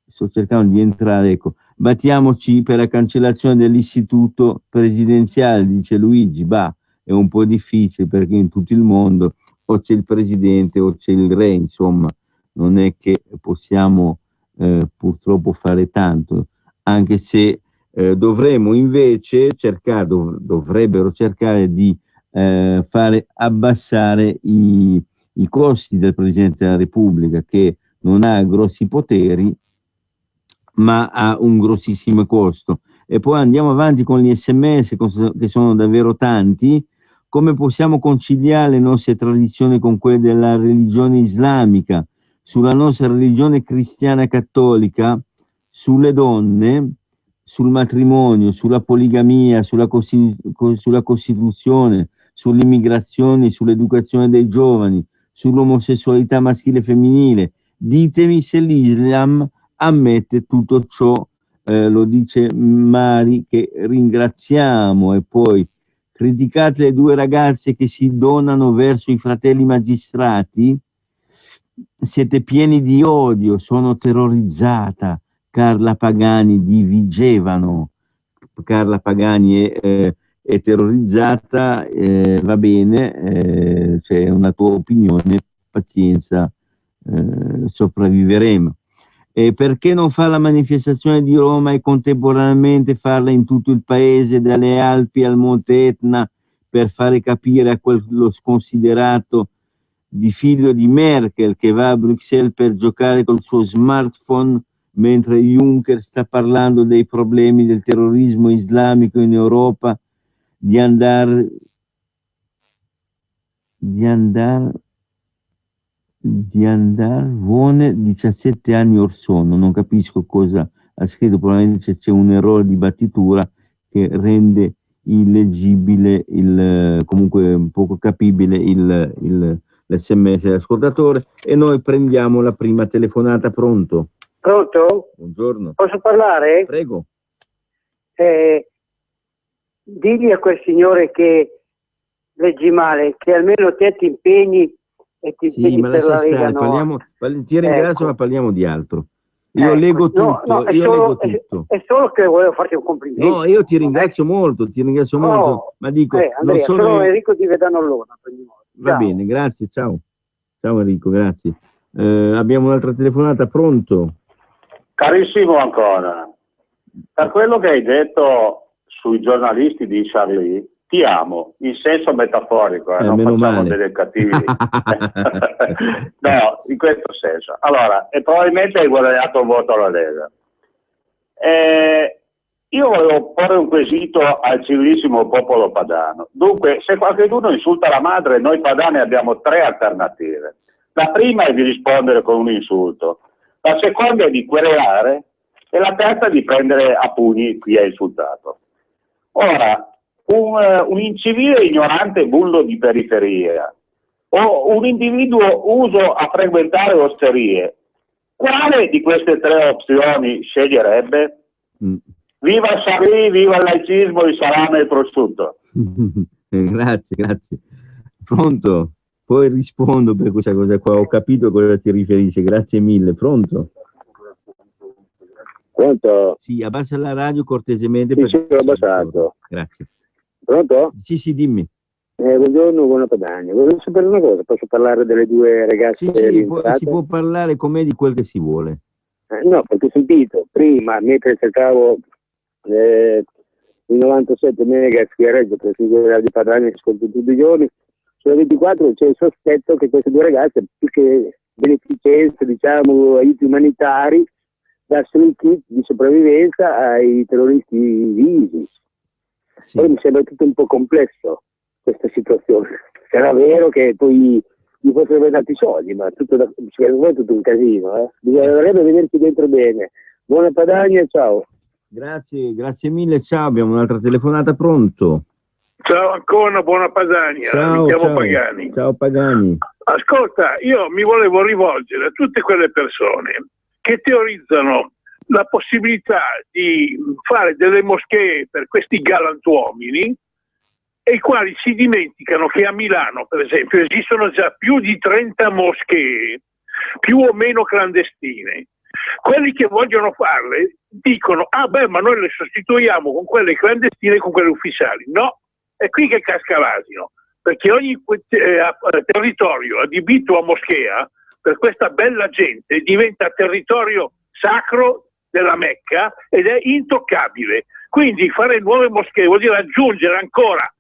sto cercando di entrare, ecco, battiamoci per la cancellazione dell'istituto presidenziale, dice Luigi. Bah, è un po' difficile perché in tutto il mondo o c'è il presidente o c'è il re, insomma, non è che possiamo purtroppo fare tanto, anche se dovremmo invece dovrebbero cercare di fare abbassare i costi del Presidente della Repubblica, che non ha grossi poteri ma ha un grossissimo costo. E poi andiamo avanti con gli SMS, che sono davvero tanti. Come possiamo conciliare le nostre tradizioni con quelle della religione islamica, sulla nostra religione cristiana cattolica, sulle donne, sul matrimonio, sulla poligamia, sulla Costituzione, sull'immigrazione, sull'educazione dei giovani, sull'omosessualità maschile e femminile? Ditemi se l'Islam ammette tutto ciò. Lo dice Mari, che ringraziamo. E poi: criticate le 2 ragazze che si donano verso i fratelli magistrati? Siete pieni di odio. Sono terrorizzata. Carla Pagani di Vigevano. Carla Pagani è terrorizzata, va bene, c'è una tua opinione, pazienza, sopravviveremo. Perché non fa la manifestazione di Roma e contemporaneamente farla in tutto il paese, dalle Alpi al Monte Etna, per fare capire a quello sconsiderato di figlio di Merkel che va a Bruxelles per giocare col suo smartphone mentre Juncker sta parlando dei problemi del terrorismo islamico in Europa, di andare Vuone 17 anni or sono. Non capisco cosa ha scritto, probabilmente c'è un errore di battitura che rende illeggibile, comunque poco capibile l'SMS dell'ascoltatore. E noi prendiamo la prima telefonata. Pronto? Pronto? Buongiorno. Posso parlare? Prego. Digli a quel signore che leggi male, che almeno te ti impegni e ti impegni ma per la lascia Lega stare, ti ringrazio, ma parliamo di altro. Io Ecco. leggo tutto, leggo tutto. È solo che volevo farti un complimento. No, io ti ringrazio molto, ma dico, Andrea, non sono Enrico di Vedanollona. Va bene, grazie, ciao. Ciao Enrico, grazie. Abbiamo un'altra telefonata, pronto? Carissimo ancora, per quello che hai detto sui giornalisti di Charlie, ti amo, in senso metaforico, non meno facciamo male. delle cattivi. No, in questo senso. Allora, e probabilmente hai guadagnato un voto alla Lega. Io volevo porre un quesito al civilissimo popolo padano. Dunque, se qualcuno insulta la madre, noi padani abbiamo 3 alternative. La prima è di rispondere con un insulto, la seconda è di querelare e la terza è di prendere a pugni chi è insultato. Ora, un incivile ignorante bullo di periferia o un individuo uso a frequentare osterie, quale di queste 3 opzioni sceglierebbe? Viva Charlie, viva il laicismo, il salame e il prosciutto. Grazie. Pronto? Poi rispondo per questa cosa qua, ho capito a cosa ti riferisci, grazie mille. Pronto? Pronto? Sì, abbassa la radio cortesemente. Sì, ho abbassato. Grazie. Pronto? Sì, dimmi. Buongiorno, buona Padania. Volevo sapere una cosa, posso parlare delle 2 ragazze? Sì, si può parlare con me di quel che si vuole. No, perché ho sentito prima, mentre cercavo il 97 MHz che Reggio, per figurare di Padania, che ascolto tutti i giorni, sulla 24 c'è il sospetto che queste 2 ragazze, più che beneficenza, diciamo, aiuti umanitari, dassero il kit di sopravvivenza ai terroristi di ISIS. Sì. Poi mi sembra tutto un po' complesso questa situazione. Sarà vero che poi gli fossero dati i soldi, ma secondo me è tutto un casino. Bisognerebbe vederci dentro bene. Buona Padania, ciao. Grazie mille, ciao. Abbiamo un'altra telefonata, pronto? Ciao ancora, buona Padania. Ciao, mi chiamo ciao. Pagani. Ciao Pagani. Ascolta, io mi volevo rivolgere a tutte quelle persone che teorizzano la possibilità di fare delle moschee per questi galantuomini e i quali si dimenticano che a Milano, per esempio, esistono già più di 30 moschee, più o meno clandestine. Quelli che vogliono farle dicono, ma noi le sostituiamo con quelle clandestine e con quelle ufficiali. No, è qui che casca l'asino, perché ogni territorio adibito a moschea, per questa bella gente diventa territorio sacro della Mecca ed è intoccabile. Quindi fare nuove moschee vuol dire aggiungere ancora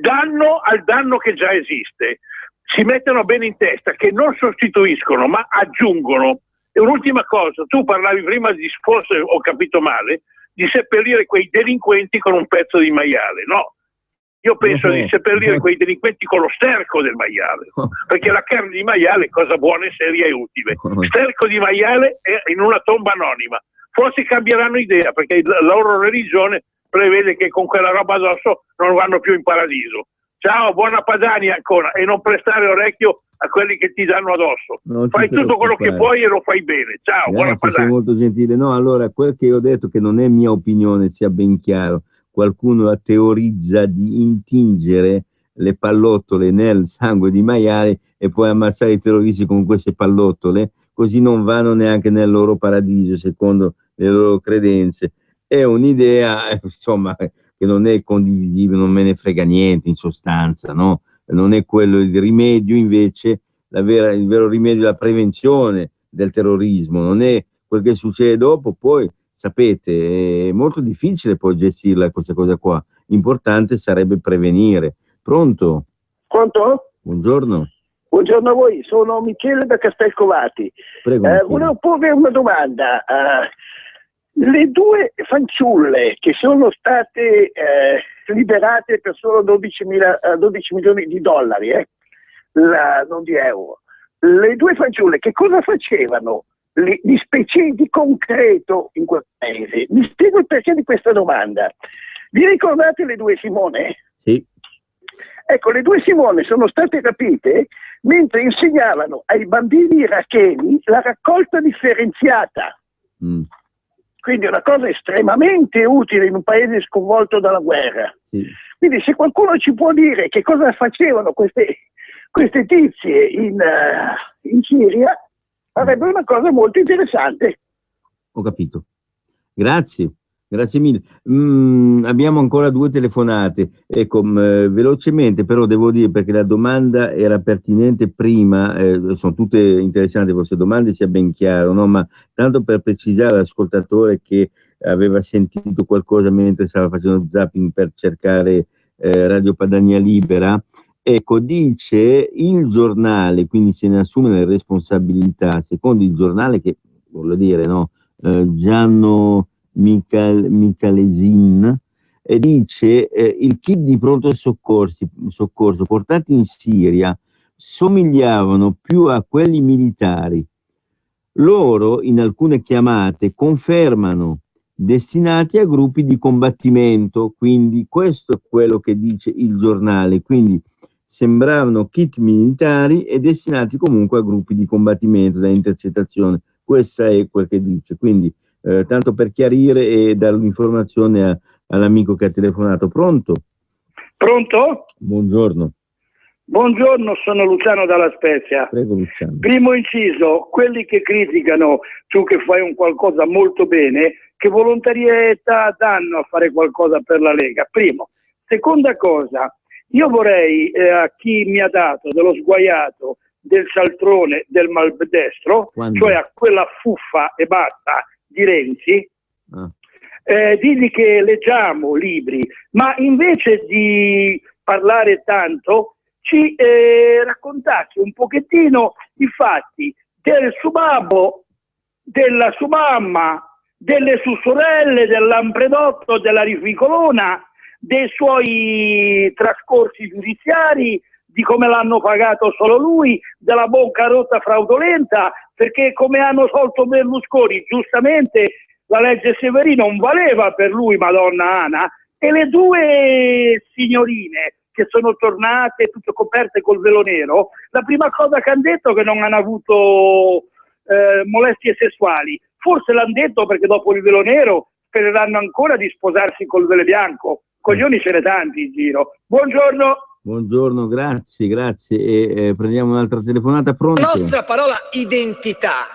danno al danno che già esiste. Si mettono bene in testa che non sostituiscono ma aggiungono. E un'ultima cosa, tu parlavi prima di, forse ho capito male, di seppellire quei delinquenti con un pezzo di maiale. No, io penso di seppellire quei delinquenti con lo sterco del maiale, perché la carne di maiale è cosa buona e seria e utile. Sterco di maiale è in una tomba anonima. Forse cambieranno idea, perché la loro religione prevede che con quella roba addosso non vanno più in paradiso. Ciao, buona Padania ancora, e non prestare orecchio a quelli che ti danno addosso. Fai tutto quello che puoi e lo fai bene. Ciao, buona Padania. Sei molto gentile. No, allora, quel che ho detto, che non è mia opinione, sia ben chiaro, qualcuno teorizza di intingere le pallottole nel sangue di maiale e poi ammazzare i terroristi con queste pallottole, così non vanno neanche nel loro paradiso, secondo le loro credenze. È un'idea, insomma, che non è condivisibile, non me ne frega niente in sostanza, no? Non è quello il rimedio, invece il vero rimedio è la prevenzione del terrorismo, non è quel che succede dopo. Poi sapete, è molto difficile poi gestirla questa cosa qua, l'importante sarebbe prevenire. Pronto? Pronto? Buongiorno. Buongiorno a voi, sono Michele da Castelcovati. Prego, volevo porre una domanda. Le due fanciulle che sono state liberate per solo 12 milioni di dollari, non di euro, le due fanciulle che cosa facevano di specie di concreto in quel paese? Mi spiego il perché di questa domanda. Vi ricordate le due Simone? Sì. Ecco, le due Simone sono state rapite mentre insegnavano ai bambini iracheni la raccolta differenziata. Quindi è una cosa estremamente utile in un paese sconvolto dalla guerra. Sì. Quindi se qualcuno ci può dire che cosa facevano queste tizie in Siria, sarebbe una cosa molto interessante. Ho capito. Grazie. Grazie mille. Abbiamo ancora due telefonate. Ecco, velocemente, però devo dire, perché la domanda era pertinente prima, sono tutte interessanti le vostre domande, sia ben chiaro, no? Ma tanto per precisare all'ascoltatore che aveva sentito qualcosa mentre stava facendo zapping per cercare Radio Padania Libera, ecco, dice il giornale, quindi se ne assume le responsabilità, secondo il giornale che, voglio dire, no, Gianno Micalesin, dice il kit di pronto soccorso portati in Siria somigliavano più a quelli militari. Loro in alcune chiamate confermano destinati a gruppi di combattimento, quindi questo è quello che dice il giornale, quindi sembravano kit militari e destinati comunque a gruppi di combattimento da intercettazione. Questo è quel che dice, quindi tanto per chiarire e dare l'informazione all'amico che ha telefonato. Pronto? Pronto? Buongiorno. Buongiorno, sono Luciano dalla Spezia. Prego, Luciano. Primo inciso, quelli che criticano tu che fai un qualcosa molto bene, che volontarietà danno a fare qualcosa per la Lega? Primo. Seconda cosa, io vorrei a chi mi ha dato dello sguaiato, del cialtrone, del maldestro, cioè a quella fuffa e basta di Renzi, digli che leggiamo libri, ma invece di parlare tanto ci raccontassi un pochettino i fatti del suo babbo, della sua mamma, delle sue sorelle, dell'Ampredotto, della Rificolona, dei suoi trascorsi giudiziari, di come l'hanno pagato solo lui, della bancarotta fraudolenta, perché come hanno tolto Berlusconi, giustamente la legge Severino non valeva per lui, Madonna Ana, e le due signorine che sono tornate tutte coperte col velo nero, la prima cosa che hanno detto è che non hanno avuto molestie sessuali. Forse l'hanno detto perché dopo il velo nero spereranno ancora di sposarsi col velo bianco. Coglioni ce ne tanti in giro. Buongiorno. Buongiorno, grazie. E prendiamo un'altra telefonata. Pronto? La nostra parola identità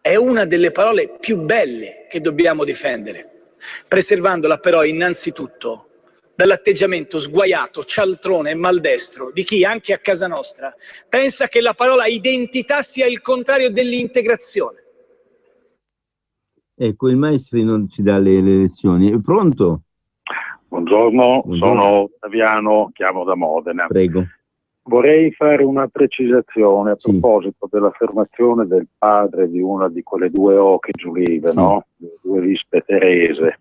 è una delle parole più belle che dobbiamo difendere, preservandola però innanzitutto dall'atteggiamento sguaiato, cialtrone e maldestro di chi, anche a casa nostra, pensa che la parola identità sia il contrario dell'integrazione. Ecco, il Maestri non ci dà le lezioni. È pronto? Buongiorno, sono Ottaviano, chiamo da Modena. Prego. Vorrei fare una precisazione a proposito dell'affermazione del padre di una di quelle due oche giulive, no? Le due vispe Terese.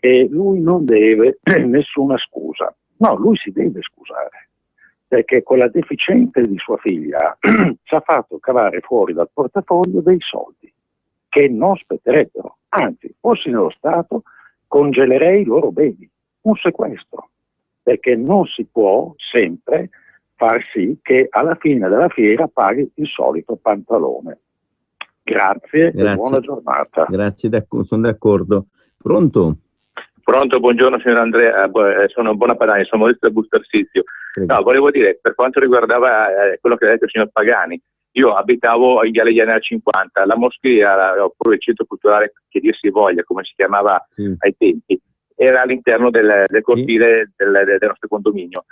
E lui non deve nessuna scusa. No, lui si deve scusare, perché quella deficiente di sua figlia ci ha fatto cavare fuori dal portafoglio dei soldi che non spetterebbero. Anzi, fossi nello Stato, congelerei i loro beni. Un sequestro, perché non si può sempre far sì che alla fine della fiera paghi il solito pantalone. Grazie. E buona giornata. Grazie, sono d'accordo. Pronto? Pronto, buongiorno signor Andrea, sono Buona Padania, sono Maurizio da Bustarsizio. No, volevo dire, per quanto riguardava quello che ha detto il signor Pagani, io abitavo in Viale Iannea 50, la moschea, oppure il centro culturale, che dir si voglia, come si chiamava ai tempi, era all'interno del cortile del nostro condominio.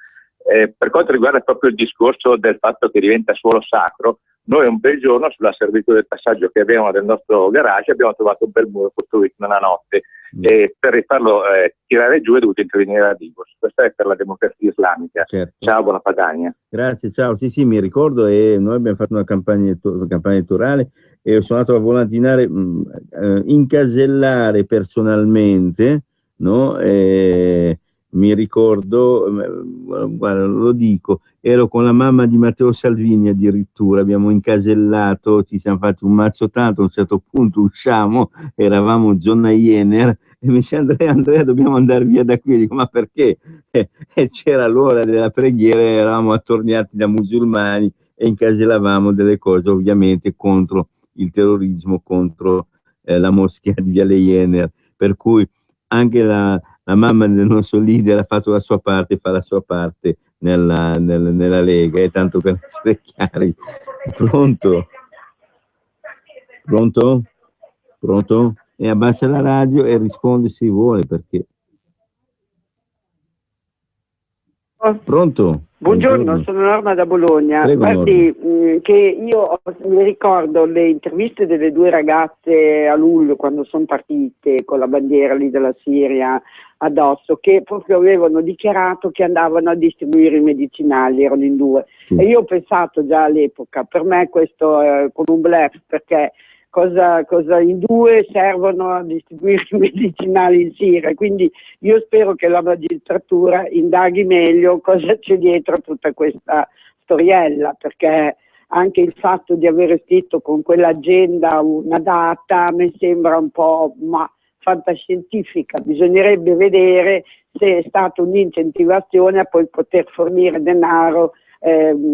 Per quanto riguarda proprio il discorso del fatto che diventa suolo sacro, noi un bel giorno sulla servitù del passaggio che abbiamo del nostro garage abbiamo trovato un bel muro costruito nella notte e per rifarlo tirare giù è dovuto intervenire la Digos. Questa è per la democrazia islamica. Ciao, Buona Padania. Grazie, ciao. Sì, mi ricordo, e noi abbiamo fatto una campagna elettorale e sono andato a volantinare, incasellare personalmente, no? Mi ricordo, guarda, lo dico, ero con la mamma di Matteo Salvini addirittura, abbiamo incasellato, ci siamo fatti un mazzo tanto, a un certo punto usciamo, eravamo zona Iener, e mi dice Andrea dobbiamo andare via da qui, dico ma perché? E c'era l'ora della preghiera, eravamo attorniati da musulmani e incasellavamo delle cose ovviamente contro il terrorismo, contro la moschea di Viale Iener, per cui anche la mamma del nostro leader ha fatto la sua parte, fa la sua parte nella Lega, tanto per essere chiari. Pronto? Pronto? Pronto? E abbassa la radio e risponde se vuole, perché... Pronto? Buongiorno, sono Norma da Bologna. Prego, guardi, che io mi ricordo le interviste delle due ragazze a luglio quando sono partite con la bandiera lì della Siria addosso, che proprio avevano dichiarato che andavano a distribuire i medicinali, erano in due. E io ho pensato già all'epoca, per me questo è come un bluff, perché cosa in due servono a distribuire i medicinali in Siria, quindi io spero che la magistratura indaghi meglio cosa c'è dietro a tutta questa storiella, perché anche il fatto di avere scritto con quell'agenda una data mi sembra un po' fantascientifica. Bisognerebbe vedere se è stata un'incentivazione a poi poter fornire denaro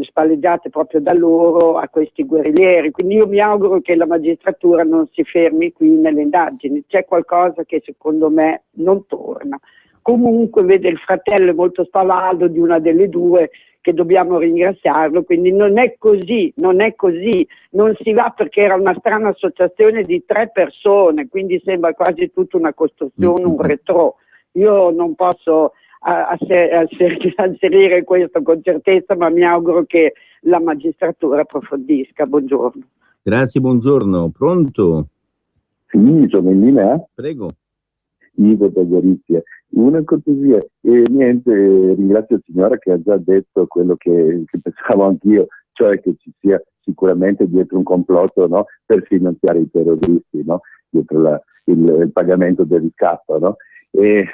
spalleggiate proprio da loro a questi guerriglieri. Quindi io mi auguro che la magistratura non si fermi qui nelle indagini, c'è qualcosa che secondo me non torna. Comunque vede il fratello è molto spavaldo di una delle due, che dobbiamo ringraziarlo, quindi non è così, non si va, perché era una strana associazione di 3 persone, quindi sembra quasi tutta una costruzione, un retro. Io non posso asserire questo con certezza, ma mi auguro che la magistratura approfondisca. Buongiorno. Grazie, buongiorno. Pronto? Sì, sono in linea. Prego. Ivo da Gorizia. Una cortesia, niente, ringrazio il signore che ha già detto quello che pensavo anch'io, cioè che ci sia sicuramente dietro un complotto, no, per finanziare i terroristi, no, dietro il pagamento del riscatto, no?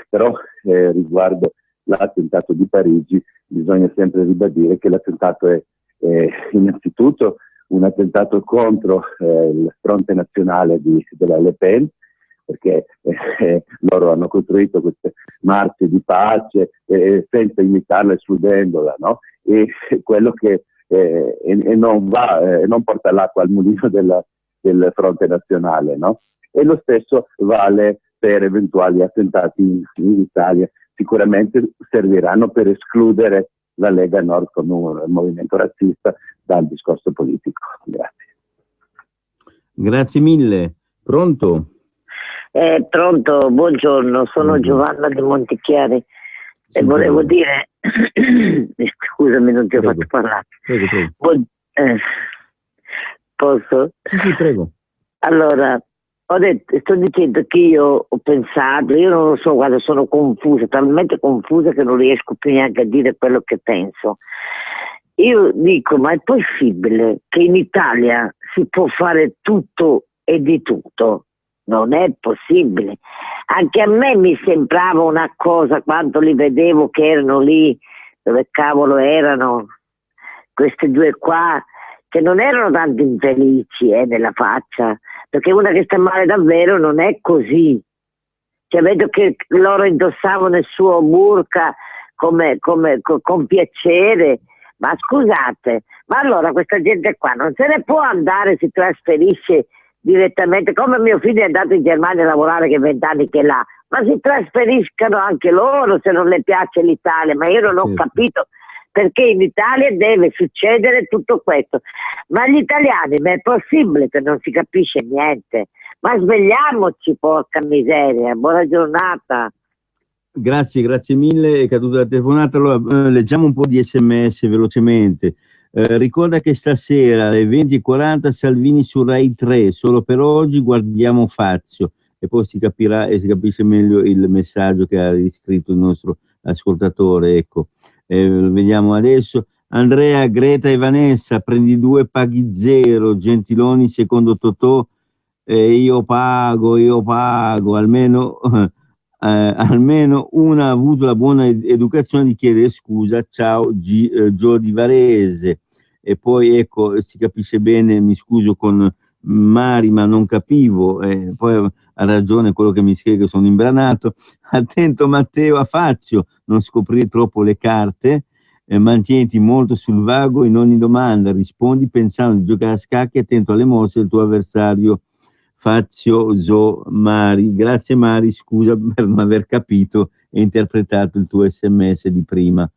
Però riguardo l'attentato di Parigi bisogna sempre ribadire che l'attentato è innanzitutto un attentato contro il fronte nazionale della Le Pen, perché loro hanno costruito queste marce di pace senza imitarla, escludendola, no? E quello che non porta l'acqua al mulino del fronte nazionale, no? E lo stesso vale per eventuali attentati in Italia. Sicuramente serviranno per escludere la Lega Nord come un movimento razzista dal discorso politico. Grazie. Grazie mille. Pronto? Pronto, buongiorno, sono Giovanna di Montichiari. e volevo dire, scusami, non ti ho fatto parlare. Prego. Posso? Sì, prego. Allora, sto dicendo che io ho pensato, io non lo so, guarda, sono confusa, talmente confusa che non riesco più neanche a dire quello che penso. Io dico, ma è possibile che in Italia si può fare tutto e di tutto? Non è possibile. Anche a me mi sembrava una cosa quando li vedevo che erano lì, dove cavolo erano, queste due qua, che non erano tanto infelici nella faccia, perché una che sta male davvero non è così. Cioè, vedo che loro indossavano il suo burka con piacere, ma scusate, ma allora questa gente qua non se ne può andare, si trasferisce direttamente, come mio figlio è andato in Germania a lavorare che 20 anni che è là, ma si trasferiscano anche loro se non le piace l'Italia, ma io non ho capito perché in Italia deve succedere tutto questo. Ma gli italiani, ma è possibile che non si capisce niente? Ma svegliamoci, porca miseria. Buona giornata. Grazie mille, è caduta la telefonata. Allora, leggiamo un po' di SMS velocemente. Ricorda che stasera alle 20:40 Salvini su Rai 3, solo per oggi guardiamo Fazio, e poi si capirà e si capisce meglio il messaggio che ha riscritto il nostro ascoltatore. Ecco, vediamo adesso. Andrea, Greta e Vanessa, prendi 2 paghi 0, Gentiloni secondo Totò, io pago, almeno una ha avuto la buona educazione di chiedere scusa, ciao Gio di Varese. E poi ecco, si capisce bene, mi scuso con Mari ma non capivo, poi ha ragione quello che mi scrive che sono imbranato. Attento Matteo a Fazio, non scoprire troppo le carte, mantieniti molto sul vago in ogni domanda, rispondi pensando di giocare a scacchi, attento alle mosse del tuo avversario. Fazio Mari. Grazie Mari, scusa per non aver capito e interpretato il tuo SMS di prima.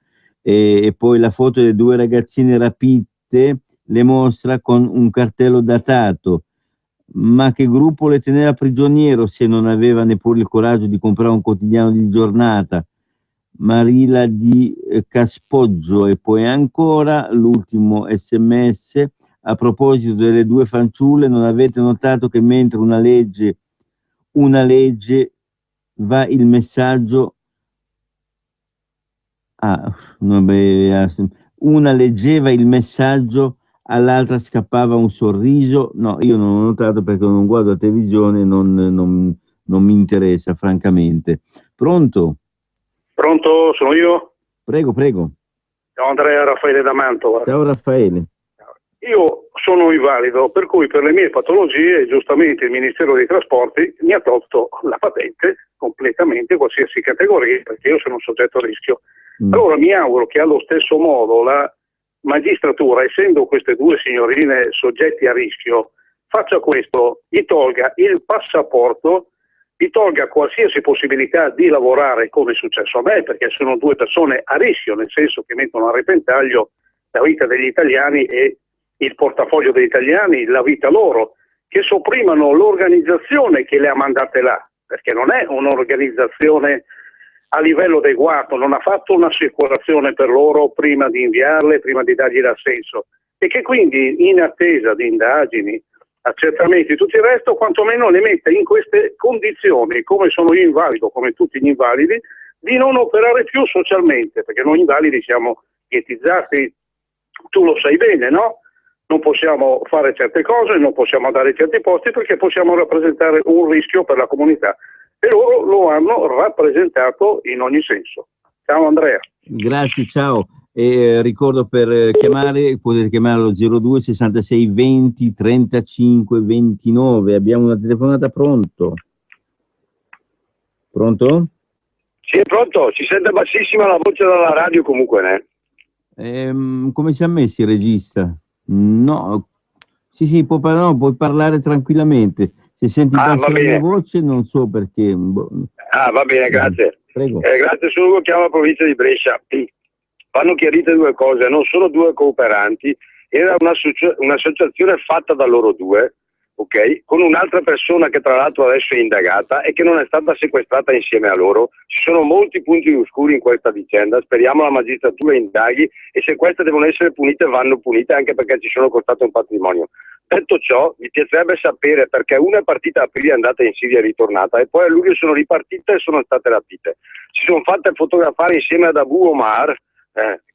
E poi la foto delle 2 ragazzine rapite le mostra con un cartello datato. Ma che gruppo le teneva prigioniero se non aveva neppure il coraggio di comprare un quotidiano di giornata? Marila di Caspoggio. E poi ancora l'ultimo SMS. A proposito delle 2 fanciulle, non avete notato che mentre una legge va il messaggio una leggeva il messaggio, all'altra scappava un sorriso? No, io non ho notato perché non guardo la televisione, non mi interessa francamente. Pronto? Pronto, sono io? Prego. Ciao Andrea, Raffaele da Mantova. Ciao Raffaele. Io sono invalido, per cui per le mie patologie giustamente il Ministero dei Trasporti mi ha tolto la patente completamente, qualsiasi categoria, perché io sono un soggetto a rischio. Allora mi auguro che allo stesso modo la magistratura, essendo queste 2 signorine soggetti a rischio, faccia questo, gli tolga il passaporto, gli tolga qualsiasi possibilità di lavorare come è successo a me, perché sono 2 persone a rischio, nel senso che mettono a repentaglio la vita degli italiani e il portafoglio degli italiani, la vita loro, che sopprimano l'organizzazione che le ha mandate là, perché non è un'organizzazione a livello adeguato, non ha fatto un'assicurazione per loro prima di inviarle, prima di dargli l'assenso, e che quindi in attesa di indagini, accertamenti e tutto il resto, quantomeno le mette in queste condizioni, come sono io invalido, come tutti gli invalidi, di non operare più socialmente, perché noi invalidi siamo ghettizzati, tu lo sai bene, no? Non possiamo fare certe cose, non possiamo andare in certi posti perché possiamo rappresentare un rischio per la comunità, e loro lo hanno rappresentato in ogni senso. Ciao Andrea. Grazie, ciao. E ricordo, per chiamare potete chiamare allo 02 66 20 35 29. Abbiamo una telefonata. Pronto? Sì, è pronto, si sente bassissima la voce dalla radio comunque, né? Come si è messo il regista? No, sì, puoi parlare tranquillamente. Se senti bassa la mia voce non so perché. Va bene, grazie. Prego. Grazie, sono Ugo, chiamo la provincia di Brescia. Vanno chiarite 2 cose, non sono 2 cooperanti, era un'associazione fatta da loro 2, ok? Con un'altra persona che tra l'altro adesso è indagata e che non è stata sequestrata insieme a loro. Ci sono molti punti oscuri in questa vicenda, speriamo la magistratura indaghi e se queste devono essere punite vanno punite, anche perché ci sono costate un patrimonio. Detto ciò, mi piacerebbe sapere perché una è partita a aprile, è andata in Siria e è ritornata, e poi a luglio sono ripartite e sono state rapite. Si sono fatte fotografare insieme ad Abu Omar,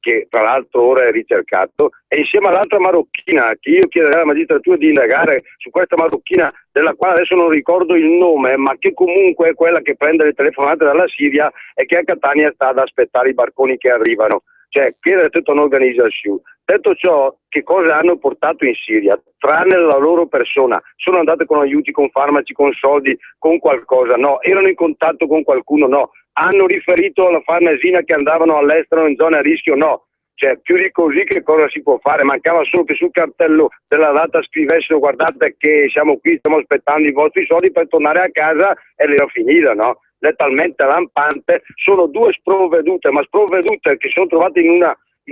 che tra l'altro ora è ricercato, e insieme all'altra marocchina, che io chiederei alla magistratura di indagare su questa marocchina, della quale adesso non ricordo il nome, ma che comunque è quella che prende le telefonate dalla Siria e che a Catania sta ad aspettare i barconi che arrivano. Cioè, chiedere tutta un'organizzazione. Detto ciò, che cosa hanno portato in Siria? Tranne la loro persona. Sono andate con aiuti, con farmaci, con soldi, con qualcosa? No. Erano in contatto con qualcuno? No. Hanno riferito alla Farnesina che andavano all'estero in zone a rischio? No. Cioè, più di così che cosa si può fare? Mancava solo che sul cartello della data scrivessero: guardate che siamo qui, stiamo aspettando i vostri soldi per tornare a casa, e l'era finita, no? È talmente lampante. Sono due sprovvedute, ma sprovvedute che sono trovate in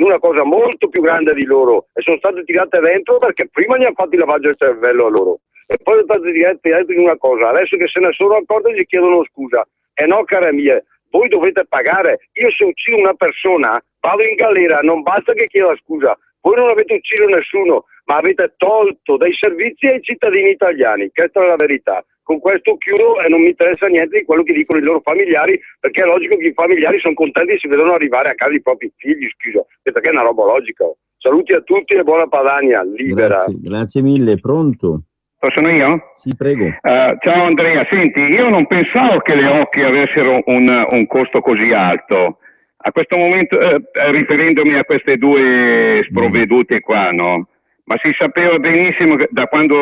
una cosa molto più grande di loro e sono state tirate dentro perché prima gli hanno fatto il lavaggio del cervello a loro e poi sono state tirate dentro in una cosa. Adesso che se ne sono accorti gli chiedono scusa. E no, care mie, voi dovete pagare. Io se uccido una persona vado in galera, non basta che chieda scusa. Voi non avete ucciso nessuno, ma avete tolto dei servizi ai cittadini italiani. Questa è la verità. Con questo chiudo e non mi interessa niente di quello che dicono i loro familiari, perché è logico che i familiari sono contenti e si vedono arrivare a casa i propri figli, scusa, perché è una roba logica. Saluti a tutti e buona Padania, libera. Grazie mille, pronto? Sono io? Sì, prego. Ciao Andrea, senti, io non pensavo che le occhi avessero un costo così alto. A questo momento, riferendomi a queste due sprovvedute qua, no? Ma si sapeva benissimo che da quando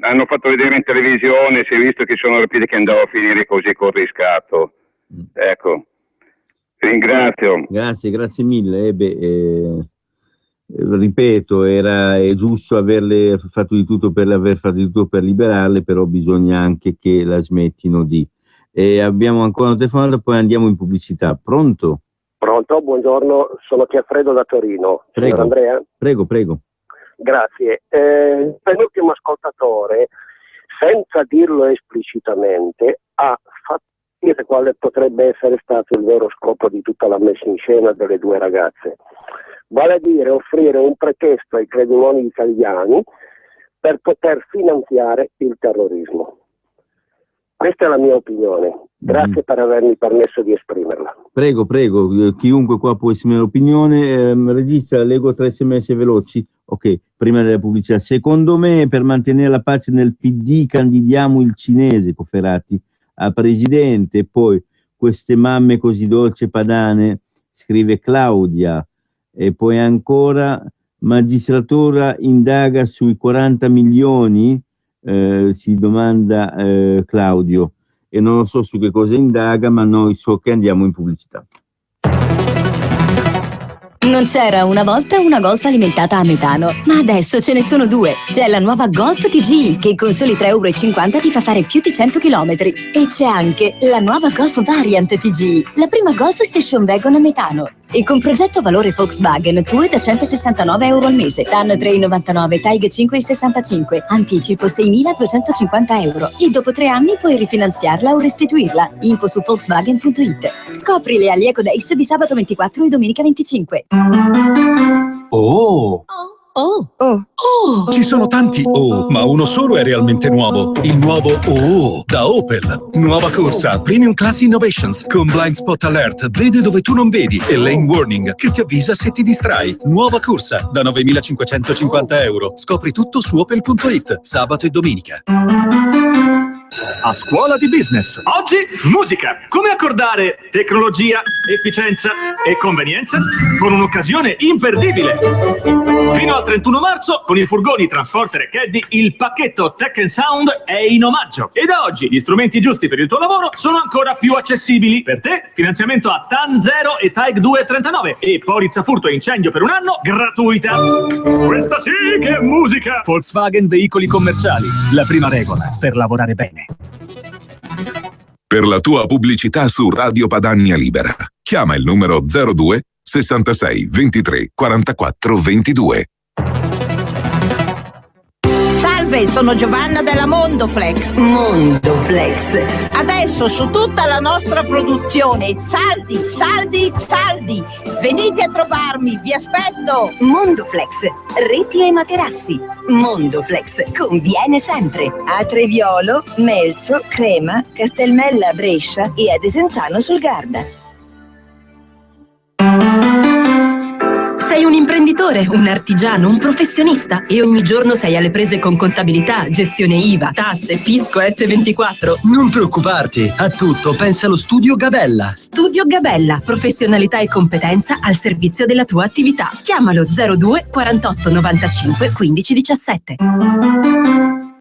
hanno fatto vedere in televisione, si è visto che sono rapite, che andava a finire così col riscatto. Ecco, ringrazio. Grazie mille. Ripeto, è giusto aver fatto di tutto per liberarle, però bisogna anche che la smettino di. Abbiamo ancora una telefonata, poi andiamo in pubblicità. Pronto? Pronto, buongiorno, sono Chiaffredo da Torino. Prego. Signor Andrea? Prego. Grazie. L'ultimo ascoltatore, senza dirlo esplicitamente, ha fatto dire quale potrebbe essere stato il vero scopo di tutta la messa in scena delle due ragazze. Vale a dire offrire un pretesto ai credimoni italiani per poter finanziare il terrorismo. Questa è la mia opinione. Grazie per avermi permesso di esprimerla. Prego, chiunque qua può esprimere opinione. Regista, leggo 3 sms veloci. Ok, prima della pubblicità. Secondo me, per mantenere la pace nel PD candidiamo il cinese, Cofferati, a presidente. E poi queste mamme così dolci padane, scrive Claudia. E poi ancora, magistratura indaga sui 40 milioni, si domanda Claudio. E non lo so su che cosa indaga, ma noi so che andiamo in pubblicità. Non c'era una volta una Golf alimentata a metano, ma adesso ce ne sono due. C'è la nuova Golf TGI, che con soli 3,50 € ti fa fare più di 100 km. E c'è anche la nuova Golf Variant TGI, la prima Golf Station Wagon a metano. E con progetto valore Volkswagen, tu è da 169 € al mese, TAN 3,99, TAIG 5,65, anticipo 6.250 €. E dopo 3 anni puoi rifinanziarla o restituirla. Info su Volkswagen.it. Scopri le Ali Eco Days di sabato 24 e domenica 25. Oh! Ci sono tanti oh, ma uno solo è realmente nuovo. Il nuovo oh da Opel. Nuova corsa Premium Class Innovations con Blind Spot Alert, vede dove tu non vedi, e Lane Warning che ti avvisa se ti distrai. Nuova corsa da 9.550 €. Scopri tutto su opel.it sabato e domenica. A scuola di business. Oggi musica. Come accordare tecnologia, efficienza e convenienza con un'occasione imperdibile. Fino al 31 marzo con i furgoni Transporter e Caddy il pacchetto Tech and Sound è in omaggio. E da oggi gli strumenti giusti per il tuo lavoro sono ancora più accessibili. Per te finanziamento a TAN 0 e TAIG 2,39 e polizza furto e incendio per 1 anno gratuita. Questa sì che è musica. Volkswagen Veicoli Commerciali. La prima regola per lavorare bene. Per la tua pubblicità su Radio Padania Libera, chiama il numero 02 66 23 44 22. Salve, sono Giovanna della Mondoflex. Mondoflex. Adesso su tutta la nostra produzione, saldi, saldi, saldi. Venite a trovarmi, vi aspetto. Mondoflex, reti e materassi. Mondoflex conviene sempre. A Treviolo, Melzo, Crema, Castelmella, Brescia e a Desenzano sul Garda. Sei un imprenditore, un artigiano, un professionista e ogni giorno sei alle prese con contabilità, gestione IVA, tasse, fisco, F24. Non preoccuparti, a tutto pensa lo Studio Gabella. Studio Gabella, professionalità e competenza al servizio della tua attività. Chiamalo 02 48 95 15 17.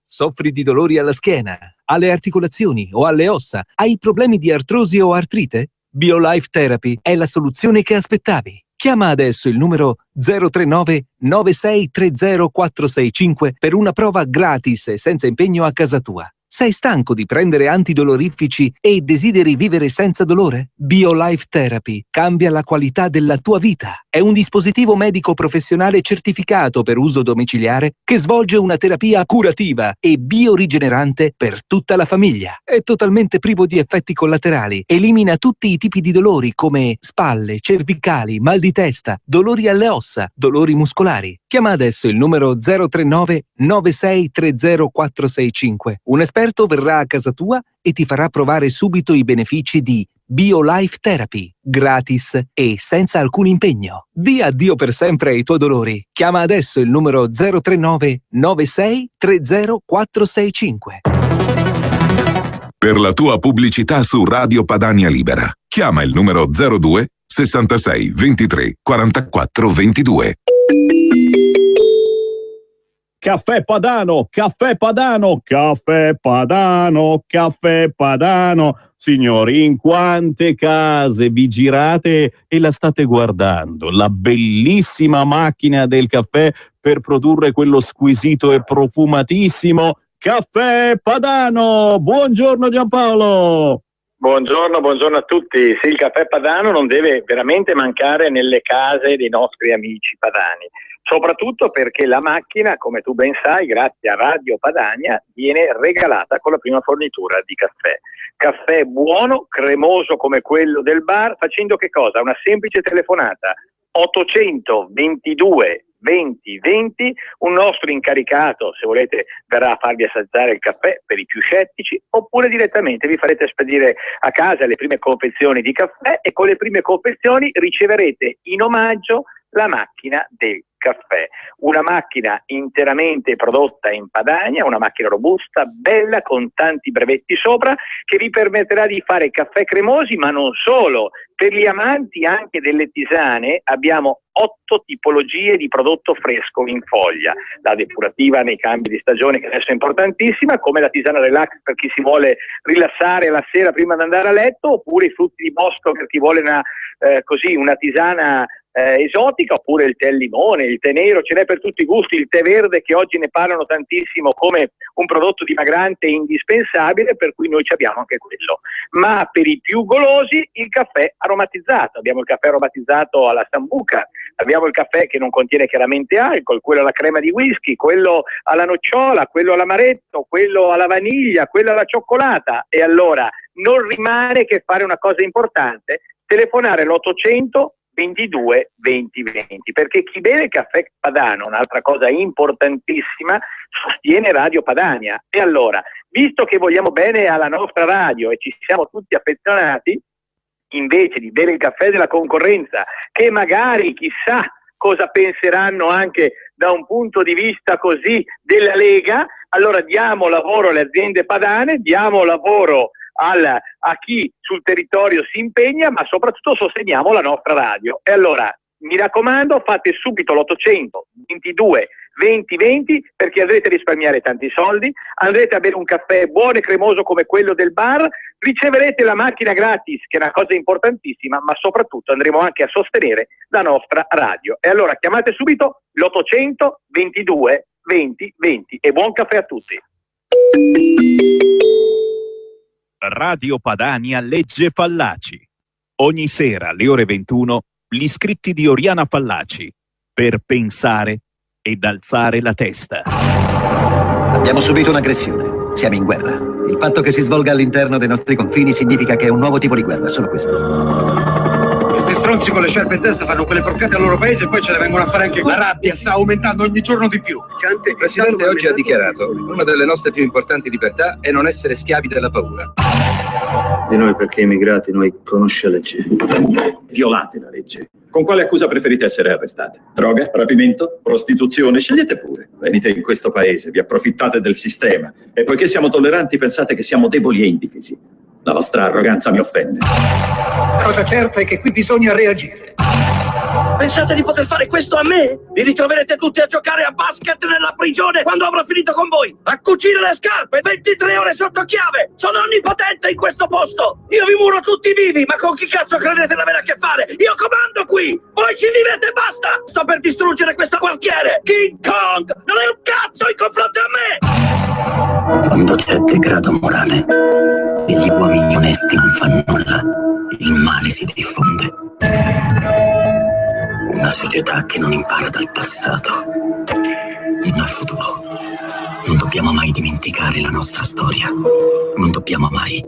Soffri di dolori alla schiena, alle articolazioni o alle ossa? Hai problemi di artrosi o artrite? BioLife Therapy è la soluzione che aspettavi. Chiama adesso il numero 039 9630 465 per una prova gratis e senza impegno a casa tua. Sei stanco di prendere antidolorifici e desideri vivere senza dolore? BioLife Therapy cambia la qualità della tua vita. È un dispositivo medico professionale certificato per uso domiciliare che svolge una terapia curativa e biorigenerante per tutta la famiglia. È totalmente privo di effetti collaterali. Elimina tutti i tipi di dolori come spalle, cervicali, mal di testa, dolori alle ossa, dolori muscolari. Chiama adesso il numero 039 9630 465. Un esperto verrà a casa tua e ti farà provare subito i benefici di BioLife Therapy, gratis e senza alcun impegno. Di addio per sempre ai tuoi dolori. Chiama adesso il numero 039 9630 465. Per la tua pubblicità su Radio Padania Libera, chiama il numero 02 66 23 44 22. Caffè Padano, caffè Padano, caffè Padano, caffè Padano. Signori, in quante case vi girate e la state guardando? La bellissima macchina del caffè per produrre quello squisito e profumatissimo Caffè Padano. Buongiorno Giampaolo. Buongiorno a tutti. Sì, il caffè Padano non deve veramente mancare nelle case dei nostri amici padani. Soprattutto perché la macchina, come tu ben sai, grazie a Radio Padania, viene regalata con la prima fornitura di caffè. Caffè buono, cremoso come quello del bar, facendo che cosa? Una semplice telefonata, 822 20 20, un nostro incaricato, se volete, verrà a farvi assaggiare il caffè per i più scettici, oppure direttamente vi farete spedire a casa le prime confezioni di caffè e con le prime confezioni riceverete in omaggio la macchina del caffè, una macchina interamente prodotta in Padania, una macchina robusta, bella, con tanti brevetti sopra, che vi permetterà di fare caffè cremosi, ma non solo. Per gli amanti anche delle tisane abbiamo 8 tipologie di prodotto fresco in foglia, la depurativa nei cambi di stagione, che adesso è importantissima, come la tisana relax per chi si vuole rilassare la sera prima di andare a letto, oppure i frutti di bosco per chi vuole una tisana esotica, oppure il tè al limone, il tè nero, ce n'è per tutti i gusti, il tè verde, che oggi ne parlano tantissimo come un prodotto dimagrante indispensabile, per cui noi ci abbiamo anche quello. Ma per i più golosi il caffè aromatizzato, abbiamo il caffè aromatizzato alla sambuca, abbiamo il caffè che non contiene chiaramente alcol, quello alla crema di whisky, quello alla nocciola, quello all'amaretto, quello alla vaniglia, quello alla cioccolata. E allora non rimane che fare una cosa importante, telefonare l'800 22 20 20, perché chi beve il caffè Padano, un'altra cosa importantissima, sostiene Radio Padania. E allora, visto che vogliamo bene alla nostra radio e ci siamo tutti affezionati, invece di bere il caffè della concorrenza, che magari chissà cosa penseranno anche da un punto di vista così della Lega, allora diamo lavoro alle aziende padane, diamo lavoro a chi sul territorio si impegna, ma soprattutto sosteniamo la nostra radio. E allora mi raccomando, fate subito l'800 22 20 20, perché andrete a risparmiare tanti soldi, andrete a bere un caffè buono e cremoso come quello del bar, riceverete la macchina gratis, che è una cosa importantissima, ma soprattutto andremo anche a sostenere la nostra radio. E allora chiamate subito l'800 22 20 20 e buon caffè a tutti. Radio Padania legge Fallaci. Ogni sera alle ore 21 gli scritti di Oriana Fallaci per pensare ed alzare la testa. Abbiamo subito un'aggressione. Siamo in guerra. Il fatto che si svolga all'interno dei nostri confini significa che è un nuovo tipo di guerra, solo questo. Questi stronzi con le sciarpe in testa fanno quelle porcate al loro paese e poi ce le vengono a fare anche qui. La rabbia sta aumentando ogni giorno di più. Il Presidente oggi ha dichiarato una delle nostre più importanti libertà è non essere schiavi della paura. Di noi perché immigrati, noi conosce la legge. Violate la legge. Con quale accusa preferite essere arrestati? Droga, rapimento, prostituzione? Scegliete pure. Venite in questo paese, vi approfittate del sistema e poiché siamo tolleranti pensate che siamo deboli e indifesi. La vostra arroganza mi offende. La cosa certa è che qui bisogna reagire. Pensate di poter fare questo a me? Vi ritroverete tutti a giocare a basket nella prigione quando avrò finito con voi! A cucire le scarpe, 23 ore sotto chiave! Sono onnipotente in questo posto! Io vi muro tutti vivi, ma con chi cazzo credete di avere a che fare? Io comando qui! Voi ci vivete e basta! Sto per distruggere questo quartiere! King Kong non è un cazzo in confronto a me! Quando c'è degrado morale e gli uomini onesti non fanno nulla, il male si diffonde. Una società che non impara dal passato non ha futuro. Non dobbiamo mai dimenticare la nostra storia. Non dobbiamo mai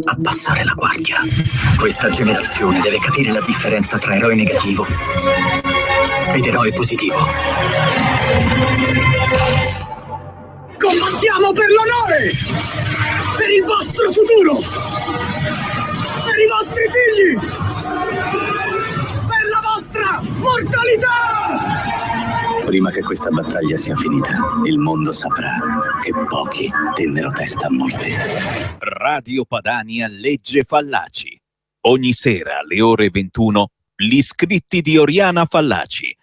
abbassare la guardia. Questa generazione deve capire la differenza tra eroe negativo ed eroe positivo. Combattiamo per l'onore! Per il vostro futuro! Per i vostri figli! Per la vostra mortalità! Prima che questa battaglia sia finita, il mondo saprà che pochi tennero testa a molti. Radio Padania legge Fallaci. Ogni sera alle ore 21, gli scritti di Oriana Fallaci.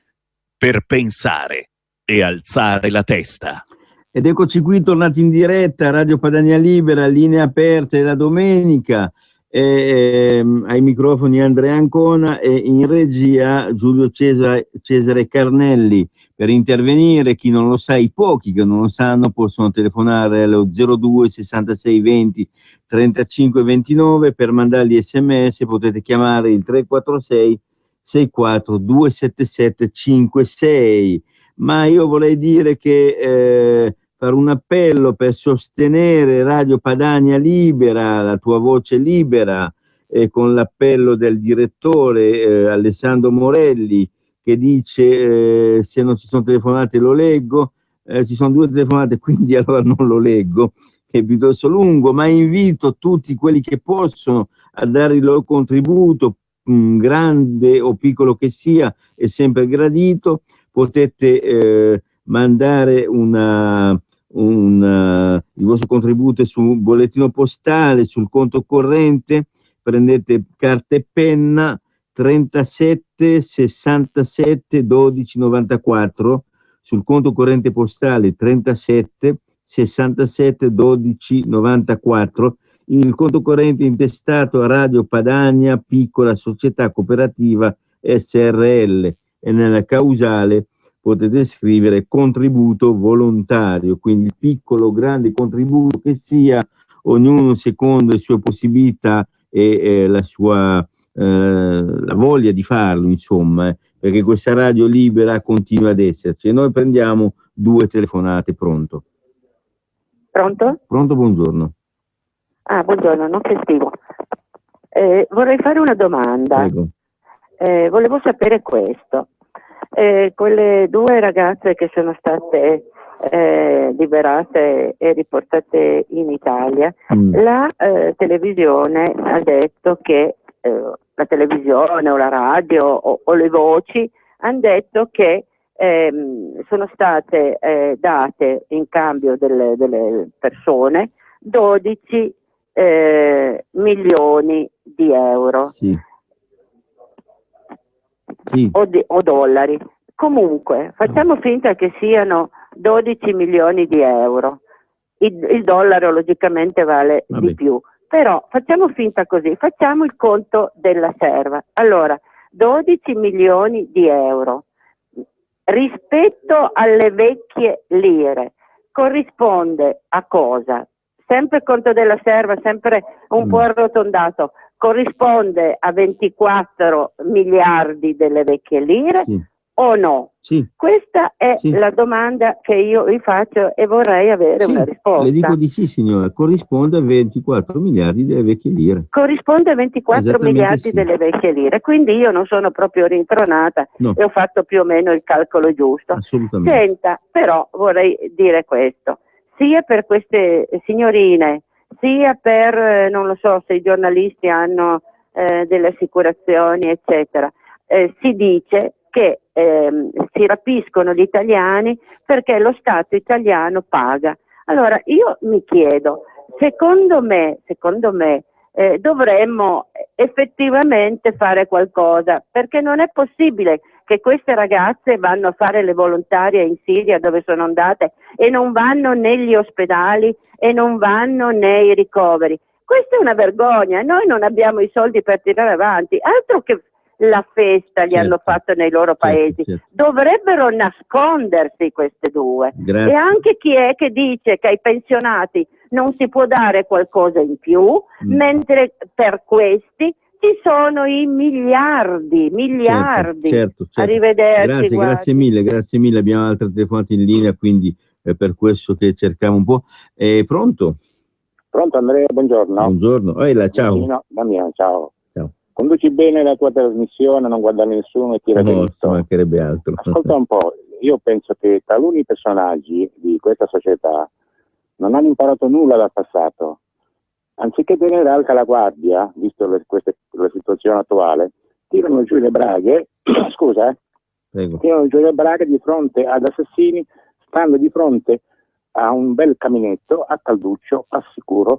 Per pensare e alzare la testa. Ed eccoci qui, tornati in diretta, Radio Padania Libera, linee aperte da domenica, ai microfoni Andrea Ancona e in regia Giulio Cesare Carnelli. Per intervenire, chi non lo sa, i pochi che non lo sanno possono telefonare allo 02 66 20 35 29, per mandargli sms potete chiamare il 346 64 277 56. Ma io vorrei dire che fare un appello per sostenere Radio Padania Libera, la tua voce libera, con l'appello del direttore Alessandro Morelli, che dice se non ci sono telefonate lo leggo, ci sono 2 telefonate, quindi allora non lo leggo, che è piuttosto lungo, ma invito tutti quelli che possono a dare il loro contributo, grande o piccolo che sia, è sempre gradito. Potete mandare il vostro contributo su bollettino postale, sul conto corrente, prendete carta e penna, 37 67 12 94, sul conto corrente postale 37 67 12 94, il conto corrente intestato a Radio Padania, piccola società cooperativa SRL, e nella causale potete scrivere contributo volontario, quindi il piccolo o grande contributo che sia, ognuno secondo le sue possibilità e la sua la voglia di farlo, insomma, perché questa radio libera continua ad esserci. E noi prendiamo 2 telefonate. Pronto? Pronto? Pronto, buongiorno. Ah, buongiorno, non sentivo. Vorrei fare una domanda. Prego. Volevo sapere questo. Quelle 2 ragazze che sono state liberate e riportate in Italia, la televisione ha detto che la televisione o la radio o le voci hanno detto che sono state date in cambio delle persone 12 milioni di euro. Sì. Sì. O dollari. Comunque, facciamo finta che siano 12 milioni di euro. Il dollaro logicamente vale di più. Però facciamo finta così, facciamo il conto della serva. Allora, 12 milioni di euro rispetto alle vecchie lire corrisponde a cosa? Sempre conto della serva, sempre un po' arrotondato, corrisponde a 24 miliardi delle vecchie lire, sì, o no? Sì. Questa è la domanda che io vi faccio e vorrei avere una risposta. Le dico di sì, signora, corrisponde a 24 miliardi delle vecchie lire. Corrisponde a 24 miliardi sì. delle vecchie lire, quindi io non sono proprio rintronata e ho fatto più o meno il calcolo giusto. Assolutamente. Senta, però vorrei dire questo, sia per queste signorine, sia per, non lo so se i giornalisti hanno delle assicurazioni, eccetera, si dice che si rapiscono gli italiani perché lo Stato italiano paga. Allora io mi chiedo, secondo me dovremmo effettivamente fare qualcosa, perché non è possibile che queste ragazze vanno a fare le volontarie in Siria dove sono andate e non vanno negli ospedali e non vanno nei ricoveri. Questa è una vergogna, noi non abbiamo i soldi per tirare avanti, altro che la festa gli hanno fatto nei loro paesi. Dovrebbero nascondersi queste due. Grazie. E anche chi è che dice che ai pensionati non si può dare qualcosa in più, mentre per questi ci sono i miliardi. Certo. Arrivederci. Grazie mille, abbiamo altre telefonate in linea, quindi per questo che cercavo un po'. Pronto? Pronto Andrea, buongiorno. Buongiorno, ciao. Damiano, ciao. Conduci bene la tua trasmissione, non guardare nessuno e tira No, ci mancherebbe altro. Ascolta un po', io penso che taluni personaggi di questa società non hanno imparato nulla dal passato. Anziché tenere alta la guardia, visto la situazione attuale, tirano giù le braghe, tirano giù le braghe di fronte ad assassini, stando di fronte a un bel caminetto a calduccio, assicuro,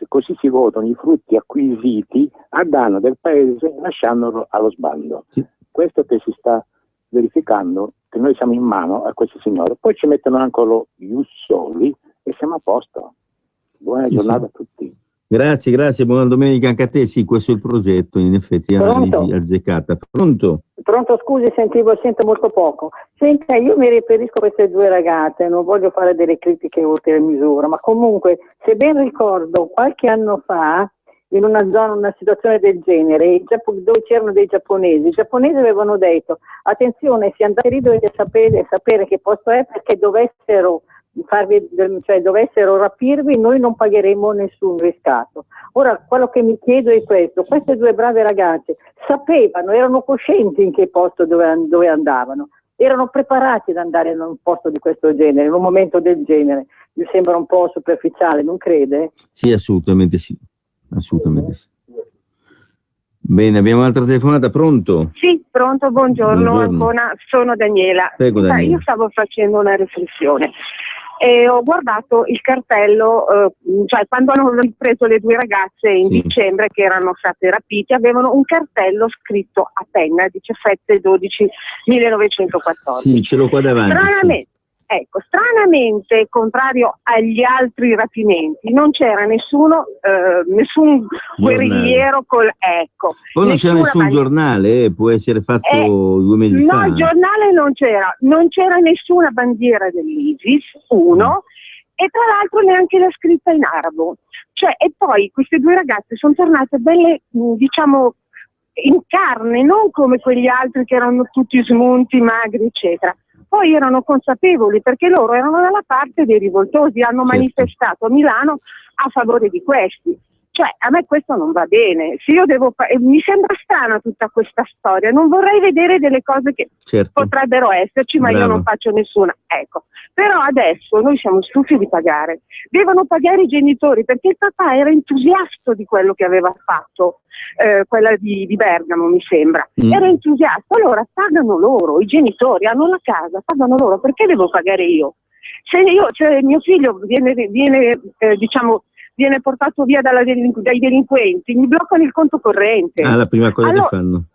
così si votano i frutti acquisiti a danno del paese lasciandolo allo sbando. Questo che si sta verificando, che noi siamo in mano a questi signori, poi ci mettono anche lo ius soli e siamo a posto. Buona giornata a tutti. Grazie, buona domenica anche a te. Sì, questo è il progetto, in effetti, analisi azzeccata. Pronto? Pronto, scusi, sento molto poco. Senta, io mi riferisco a queste due ragazze, non voglio fare delle critiche oltre misura, ma comunque, se ben ricordo, qualche anno fa, in una zona, una situazione del genere, dove c'erano dei giapponesi, i giapponesi avevano detto, attenzione, se andate lì dovete sapere che posto è, perché dovessero rapirvi, noi non pagheremo nessun riscatto. Ora, quello che mi chiedo è questo: queste due brave ragazze sapevano, erano coscienti in che posto dove andavano, erano preparati ad andare in un posto di questo genere, in un momento del genere. Mi sembra un po' superficiale, non crede? Sì, assolutamente sì. Bene, abbiamo un'altra telefonata, pronto? Sì, pronto, buongiorno. Ancora, sono Daniela. Prego, Daniela. Io stavo facendo una riflessione e ho guardato il cartello, cioè quando hanno ripreso le due ragazze in dicembre che erano state rapite, avevano un cartello scritto a penna 17/12/1914. Sì, ce l'ho qua davanti. Stranamente, contrario agli altri rapimenti, non c'era nessun guerrigliero Poi non c'era nessun giornale, può essere fatto 2 mesi fa. No, il giornale non c'era nessuna bandiera dell'ISIS, e tra l'altro neanche la scritta in arabo. E poi queste due ragazze sono tornate belle, diciamo, in carne, non come quegli altri che erano tutti smunti, magri, eccetera. Poi erano consapevoli, perché loro erano dalla parte dei rivoltosi, hanno manifestato a Milano a favore di questi. A me questo non va bene. Se io mi sembra strana tutta questa storia, non vorrei vedere delle cose che potrebbero esserci, ma io non faccio nessuna. Però adesso noi siamo stufi di pagare. Devono pagare i genitori, perché il papà era entusiasta di quello che aveva fatto, quella di Bergamo mi sembra. Era entusiasta, allora pagano loro, i genitori hanno la casa, pagano loro, perché devo pagare io? Se mio figlio viene portato via dai delinquenti, mi bloccano il conto corrente. La prima cosa che fanno.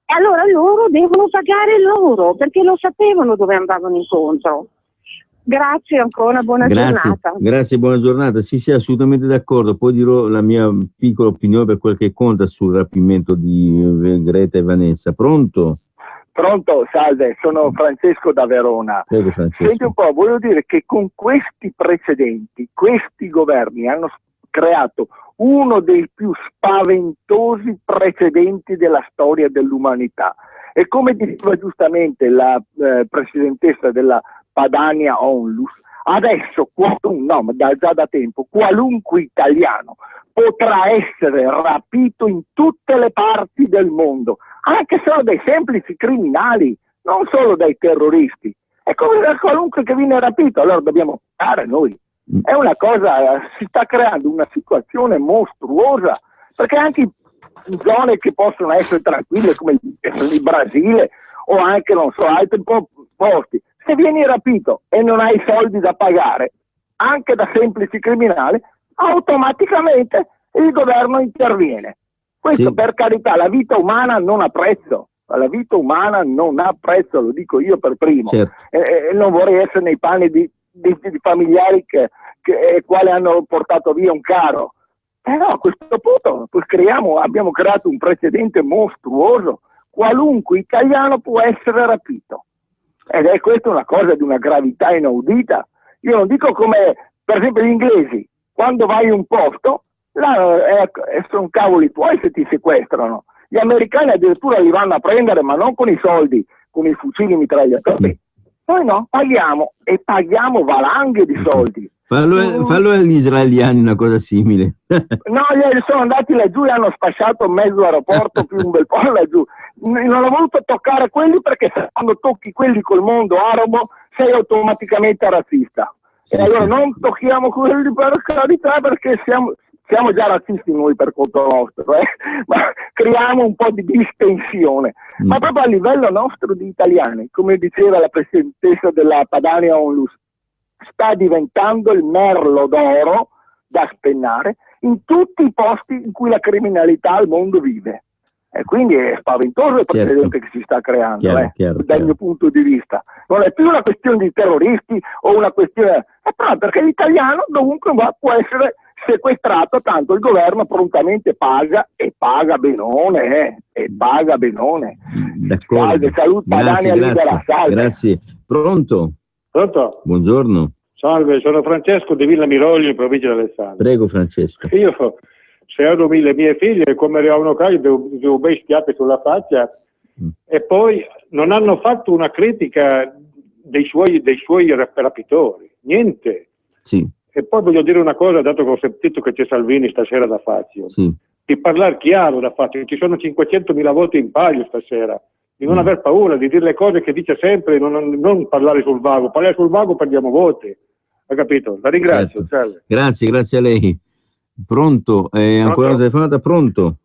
E allora loro devono pagare loro, perché lo sapevano dove andavano incontro. Grazie ancora, buona giornata. Grazie, buona giornata. Sì, assolutamente d'accordo. Poi dirò la mia piccola opinione per quel che conta sul rapimento di Greta e Vanessa. Pronto? Pronto, salve, sono Francesco da Verona. Prego, Francesco. Senti un po', voglio dire che con questi precedenti, questi governi hanno creato uno dei più spaventosi precedenti della storia dell'umanità. E come diceva giustamente la presidentessa della Padania Onlus, adesso, già da tempo, qualunque italiano potrà essere rapito in tutte le parti del mondo, anche solo dai semplici criminali, non solo dai terroristi. È come qualunque che viene rapito, allora dobbiamo fare noi. È una cosa, si sta creando una situazione mostruosa, perché anche in zone che possono essere tranquille come il Brasile o anche, non so, altri posti, se vieni rapito e non hai soldi da pagare, anche da semplici criminali, automaticamente il governo interviene. Questo Sì. per carità, la vita umana non ha prezzo. La vita umana non ha prezzo, lo dico io per primo. Certo. Non vorrei essere nei panni di familiari che quali hanno portato via un caro. Però a questo punto abbiamo creato un precedente mostruoso. Qualunque italiano può essere rapito. Ed è questa una cosa di una gravità inaudita. Io non dico come, per esempio, gli inglesi. Quando vai in un posto, là sono cavoli tuoi se ti sequestrano. Gli americani addirittura li vanno a prendere, ma non con i soldi, con i fucili mitragliatori. Noi no, paghiamo, e paghiamo valanghe di soldi. Fallo agli israeliani una cosa simile. No, sono andati laggiù e hanno spacciato mezzo aeroporto più un bel po' laggiù. Non ho voluto toccare quelli perché se quando tocchi quelli col mondo arabo sei automaticamente razzista. Sì, e allora sì. non tocchiamo quelli per carità, perché siamo già razzisti noi per conto nostro, ma creiamo un po' di distensione. Ma proprio a livello nostro di italiani, come diceva la presidentessa della Padania Onlus, sta diventando il merlo d'oro da spennare in tutti i posti in cui la criminalità al mondo vive. E quindi è spaventoso il precedente che si sta creando, dal mio punto di vista. Non è più una questione di terroristi o una questione... però perché l'italiano dovunque va può essere sequestrato, tanto il governo prontamente paga, e paga benone, D'accordo. Salute, Padania Libera, salve. Grazie. Pronto? Pronto? Buongiorno. Salve, sono Francesco di Villa Mirogli, in provincia di Alessandria. Prego Francesco. Io, se hanno le mie figlie, come arrivavano qua, devo bei schiaffi sulla faccia, e poi non hanno fatto una critica dei suoi rapitori, niente. Sì. E poi voglio dire una cosa, dato che ho sentito che c'è Salvini stasera da Fazio, di parlare chiaro da Fazio, ci sono 500.000 voti in palio stasera, di non aver paura, di dire le cose che dice sempre, non parlare sul vago, parlare sul vago perdiamo voti, ha capito? La ringrazio, salve. Grazie a lei. Pronto? Ancora una telefonata? Pronto?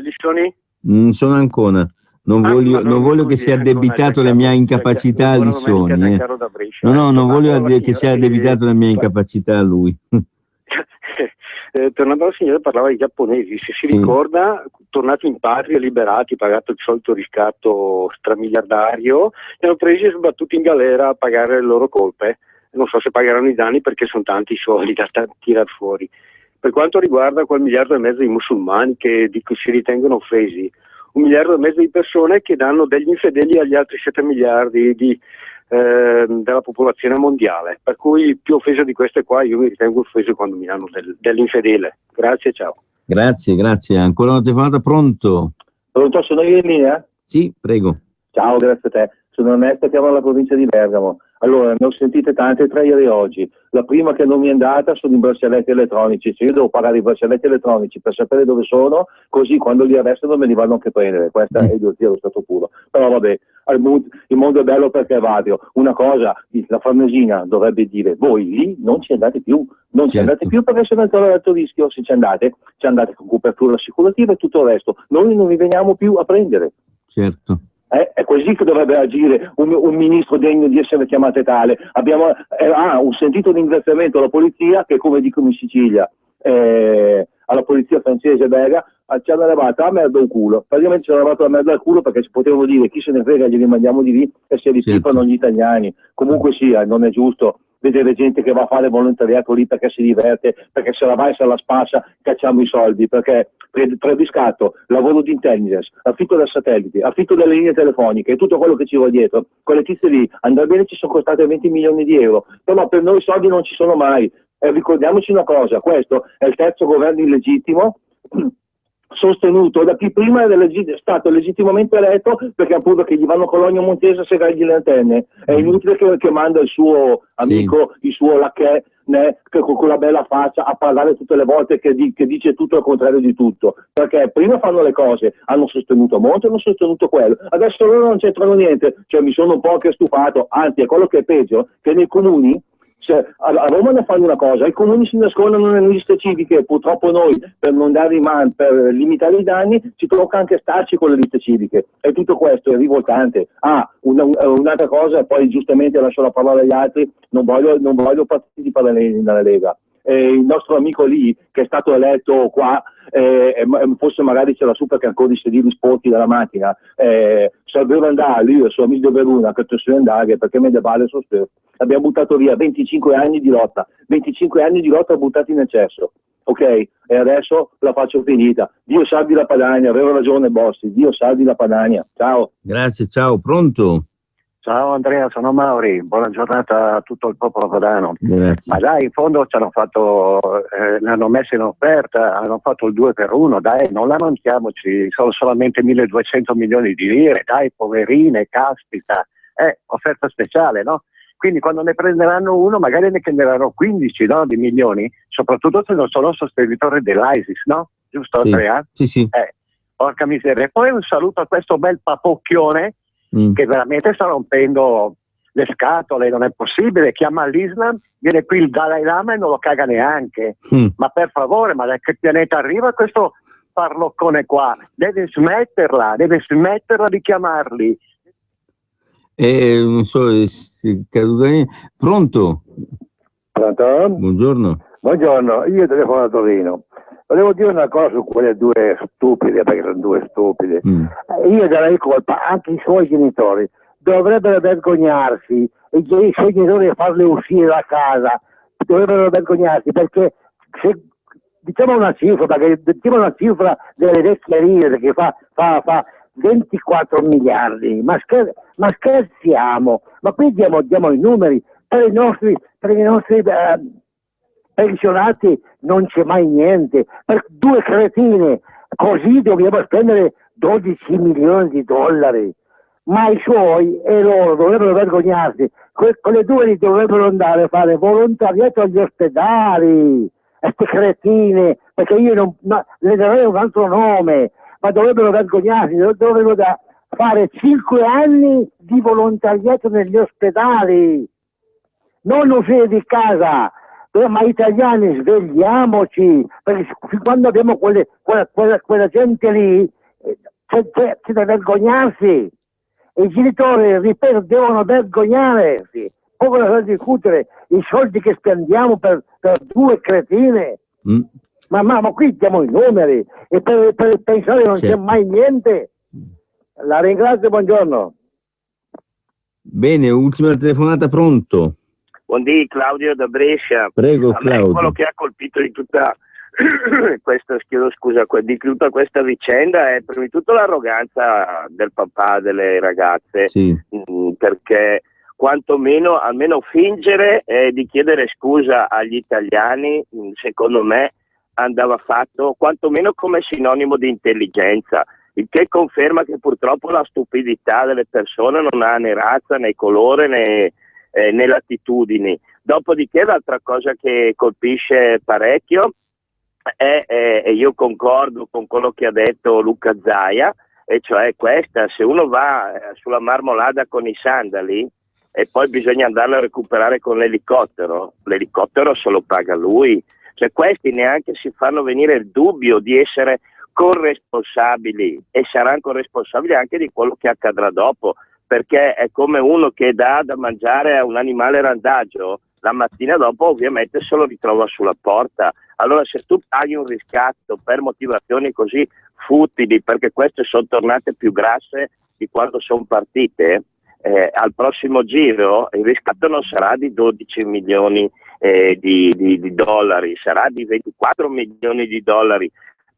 Lissoni? Non sono ancora. Non voglio che sia addebitato la mia incapacità a Lissoni. No, non voglio che sia addebitato la mia incapacità a lui. Tornando alla signora, parlava dei giapponesi, se si ricorda, tornati in patria, liberati, pagato il solito riscatto stramiliardario, li hanno presi e sbattuti in galera a pagare le loro colpe. Non so se pagheranno i danni perché sono tanti soldi da tirar fuori. Per quanto riguarda quel 1,5 miliardi di musulmani che si ritengono offesi, 1,5 miliardi di persone che danno degli infedeli agli altri 7 miliardi della popolazione mondiale, per cui più offesa di queste qua io mi ritengo offeso quando mi danno dell'infedele. Grazie, ciao. Grazie. Ancora una telefonata? Pronto? Pronto, sono io in linea? Sì, prego. Ciao, grazie a te. Sono Ernesto, chiamo dalla provincia di Bergamo. Allora, ne ho sentite tante tra ieri e oggi. La prima che non mi è andata sono i braccialetti elettronici. Io devo pagare i braccialetti elettronici per sapere dove sono, così quando li arrestano me li vanno anche a prendere. Questa è idiozia allo stato puro. Però vabbè, il mondo è bello perché è vario. Una cosa, la Farnesina dovrebbe dire: voi lì non ci andate più. Non ci andate più perché siete ancora ad alto rischio. Se ci andate con copertura assicurativa e tutto il resto. Noi non vi veniamo più a prendere. Certo. È così che dovrebbe agire un ministro degno di essere chiamato tale. Ho sentito l'ingraziamento alla polizia, che come dicono in Sicilia, alla polizia francese belga, ci hanno levato la merda al culo. Praticamente ci hanno levato la merda al culo perché ci potevano dire: chi se ne frega, glieli mandiamo di lì e se li pippano gli italiani. Comunque sia, non è giusto vedere gente che va a fare volontariato lì perché si diverte, perché se la va e se la spassa cacciamo i soldi, perché prediscatto, lavoro di intelligence, affitto da satelliti, affitto delle linee telefoniche e tutto quello che ci va dietro, quelle tizie lì andrà bene, ci sono costate 20 milioni di euro, però per noi i soldi non ci sono mai. Ricordiamoci una cosa: questo è il terzo governo illegittimo sostenuto da chi prima è stato legittimamente eletto, perché appunto che gli vanno a Cologno Montese a segargli le antenne. È inutile che manda il suo amico, il suo lacchè, che con la bella faccia a parlare tutte le volte che dice tutto al contrario di tutto, perché prima fanno le cose, hanno sostenuto Monti, hanno sostenuto quello, adesso loro non c'entrano niente, cioè mi sono un po' anche stufato, anzi è quello che è peggio, che nei comuni, a Roma ne fanno una cosa, i comuni si nascondono nelle liste civiche, purtroppo noi per non dare per limitare i danni ci tocca anche starci con le liste civiche, e tutto questo è rivoltante. Un'altra cosa, poi giustamente lascio la parola agli altri, non voglio partiti dalla Lega. Il nostro amico lì che è stato eletto qua, forse magari c'era su perché ancora i sedili sporchi della macchina, sapeva andare lui e il suo amico Veruna che se ne andare perché me ne vale il suo stesso. Abbiamo buttato via 25 anni di lotta buttati nel cesso, ok? E adesso la faccio finita. Dio salvi la Padania, aveva ragione Bossi, Dio salvi la Padania. Ciao. Grazie, ciao, pronto? Ciao Andrea, sono Mauri, buona giornata a tutto il popolo padano. Grazie. Ma dai, in fondo ci hanno fatto, l'hanno messo in offerta, hanno fatto il 2 per 1, dai, non lamentiamoci, sono solamente 1.200 milioni di lire, dai, poverine, caspita, offerta speciale, no? Quindi quando ne prenderanno uno magari ne prenderanno 15, no, di milioni, soprattutto se non sono sostenitori dell'ISIS, no? Giusto Andrea? Sì. Porca miseria. E poi un saluto a questo bel papocchione che veramente sta rompendo le scatole, non è possibile, chiama l'Islam, viene qui il Dalai Lama e non lo caga neanche. Ma per favore, ma da che pianeta arriva questo parloccone qua? Deve smetterla di chiamarli. Non so, pronto? Pronto? Buongiorno. Buongiorno, io telefono a Torino. Volevo dire una cosa su quelle due stupide, perché sono due stupide. Io darei colpa anche ai suoi genitori. Dovrebbero vergognarsi, e i suoi genitori a farle uscire da casa. Dovrebbero vergognarsi, perché se diciamo una cifra delle vecchie lire che fa 24 miliardi, ma scherziamo, ma qui diamo i numeri per i nostri pensionati non c'è mai niente, per due cretine così dobbiamo spendere 12 milioni di dollari, ma i suoi e loro dovrebbero vergognarsi, quelle due dovrebbero andare a fare volontariato agli ospedali, queste cretine, perché io le darei un altro nome, ma dovrebbero vergognarsi, dovrebbero fare 5 anni di volontariato negli ospedali, non uscire di casa. Ma italiani svegliamoci, perché quando abbiamo quella gente lì c'è da vergognarsi, e i genitori, ripeto, devono vergognarsi, poi discutere i soldi che spendiamo per due cretine. Ma qui diamo i numeri e per pensare non c'è mai niente. La ringrazio, buongiorno. Bene, ultima telefonata, pronto? Buondì, Claudio da Brescia. Prego, Claudio. Quello che ha colpito di tutta di tutta questa vicenda è prima di tutto l'arroganza del papà delle ragazze, perché quantomeno almeno fingere di chiedere scusa agli italiani, secondo me andava fatto quantomeno come sinonimo di intelligenza, il che conferma che purtroppo la stupidità delle persone non ha né razza né colore né latitudini. Dopodiché l'altra cosa che colpisce parecchio e io concordo con quello che ha detto Luca Zaia, e cioè questa: se uno va sulla Marmolada con i sandali e poi bisogna andarlo a recuperare con l'elicottero se lo paga lui, cioè questi neanche si fanno venire il dubbio di essere corresponsabili, e saranno corresponsabili anche di quello che accadrà dopo, perché è come uno che dà da mangiare a un animale randagio, la mattina dopo ovviamente se lo ritrova sulla porta. Allora se tu paghi un riscatto per motivazioni così futili, perché queste sono tornate più grasse di quando sono partite, al prossimo giro il riscatto non sarà di 12 milioni di dollari, sarà di 24 milioni di dollari.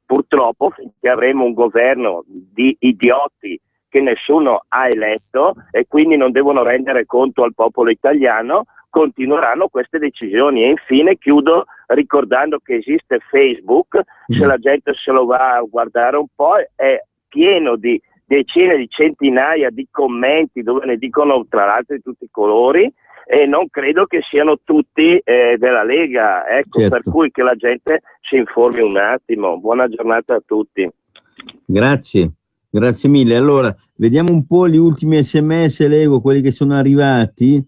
Purtroppo finché avremo un governo di idioti che nessuno ha eletto e quindi non devono rendere conto al popolo italiano, continueranno queste decisioni. E infine chiudo ricordando che esiste Facebook, se la gente se lo va a guardare un po', è pieno di decine di centinaia di commenti dove ne dicono tra l'altro di tutti i colori, e non credo che siano tutti della Lega, ecco, certo. Per cui che la gente si informi un attimo. Buona giornata a tutti. Grazie mille. Allora, vediamo un po' gli ultimi SMS, leggo quelli che sono arrivati.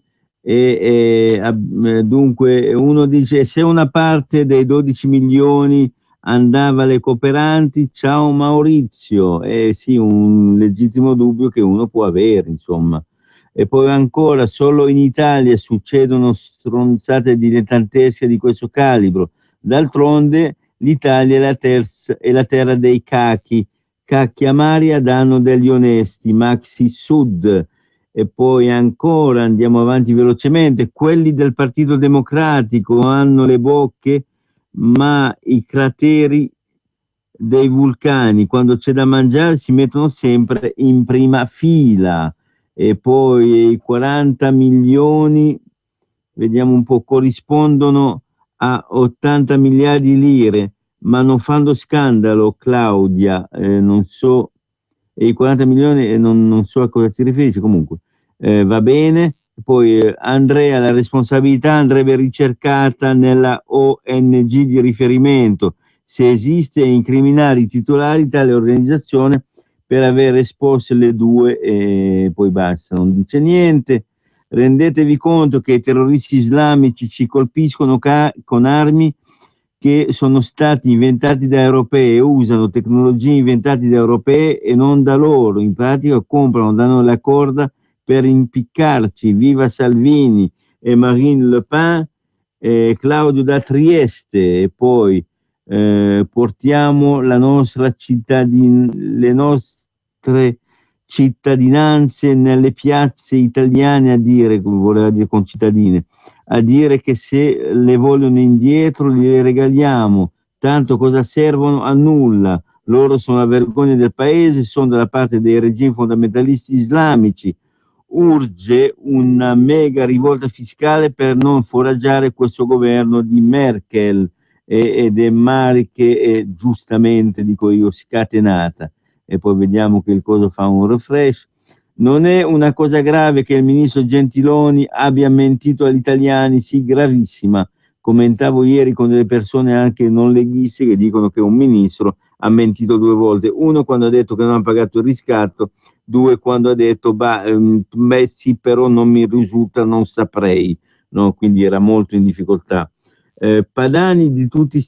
Dunque, uno dice: se una parte dei 12 milioni andava alle cooperanti, ciao Maurizio. Sì, un legittimo dubbio che uno può avere, insomma. E poi ancora, solo in Italia succedono stronzate dilettantesche di questo calibro. D'altronde l'Italia è la terra dei cacchi amari a danno degli onesti, Maxi Sud. E poi ancora, andiamo avanti velocemente, quelli del Partito Democratico hanno le bocche ma i crateri dei vulcani, quando c'è da mangiare si mettono sempre in prima fila. E poi i 40 milioni, vediamo un po', corrispondono a 80 miliardi di lire, ma non fanno scandalo, Claudia, non so, e i 40 milioni non so a cosa ti riferisci, comunque va bene. Poi Andrea, la responsabilità andrebbe ricercata nella ONG di riferimento, se esiste, e incriminare i titolari di tale organizzazione per aver esposto le due, e poi basta, non dice niente. Rendetevi conto che i terroristi islamici ci colpiscono con armi che sono stati inventati da europei e usano tecnologie inventate da europei e non da loro. In pratica comprano, danno la corda per impiccarci. Viva Salvini e Marine Le Pen, Claudio da Trieste. E poi portiamo le nostre cittadinanze nelle piazze italiane, a dire, voleva dire concittadine, a dire che se le vogliono indietro le regaliamo, tanto cosa servono? A nulla. Loro sono la vergogna del paese, sono dalla parte dei regimi fondamentalisti islamici. Urge una mega rivolta fiscale per non foraggiare questo governo di Merkel ed è Marche, giustamente, dico io, scatenata. E poi vediamo che il coso fa un refresh. Non è una cosa grave che il ministro Gentiloni abbia mentito agli italiani? Sì, gravissima. Commentavo ieri con delle persone anche non leghiste che dicono che un ministro ha mentito 2 volte. Uno quando ha detto che non ha pagato il riscatto, 2 quando ha detto sì, però non mi risulta, non saprei, no? Quindi era molto in difficoltà. Padani di tutti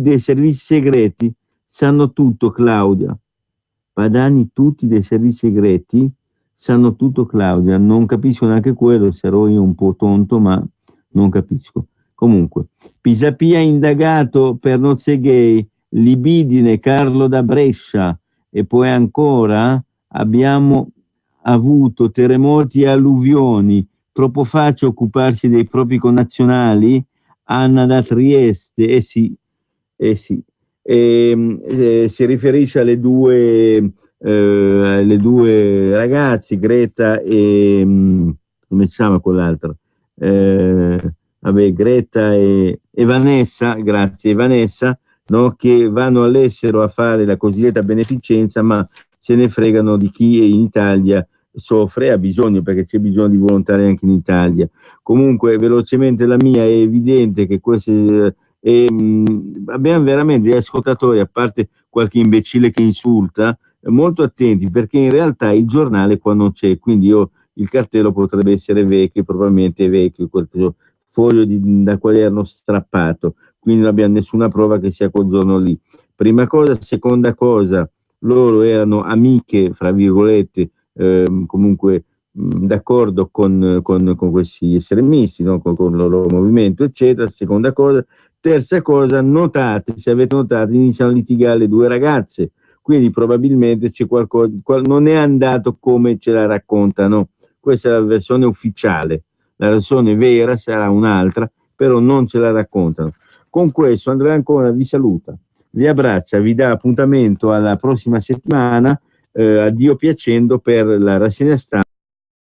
dei servizi segreti sanno tutto, Claudia. Padani tutti dei servizi segreti sanno tutto, Claudia. Non capisco neanche quello, sarò io un po' tonto, ma non capisco. Comunque, Pisapia indagato per nozze gay, Libidine, Carlo da Brescia. E poi ancora abbiamo avuto terremoti e alluvioni, troppo facile occuparsi dei propri connazionali. Anna da Trieste, sì. Si riferisce alle due ragazzi, Greta e come si chiama quell'altra? Greta e Vanessa, grazie, Vanessa, no? Che vanno all'estero a fare la cosiddetta beneficenza, ma se ne fregano di chi in Italia soffre, ha bisogno, perché c'è bisogno di volontari anche in Italia. Comunque, velocemente la mia, è evidente che queste abbiamo veramente degli ascoltatori, a parte qualche imbecille che insulta, molto attenti, perché in realtà il giornale qua non c'è, quindi il cartello potrebbe essere vecchio, probabilmente è vecchio, quel foglio da quale erano strappato, quindi non abbiamo nessuna prova che sia quel giorno lì. Prima cosa. Seconda cosa, loro erano amiche, fra virgolette, comunque d'accordo con questi estremisti, no? con il loro movimento, eccetera. Seconda cosa. Terza cosa, notate, se avete notato, iniziano a litigare le 2 ragazze, quindi probabilmente c'è qualcosa, non è andato come ce la raccontano. Questa è la versione ufficiale, la versione vera sarà un'altra, però non ce la raccontano. Con questo Andrea Ancona vi saluta, vi abbraccia, vi dà appuntamento alla prossima settimana, a Dio piacendo, per la rassegna stampa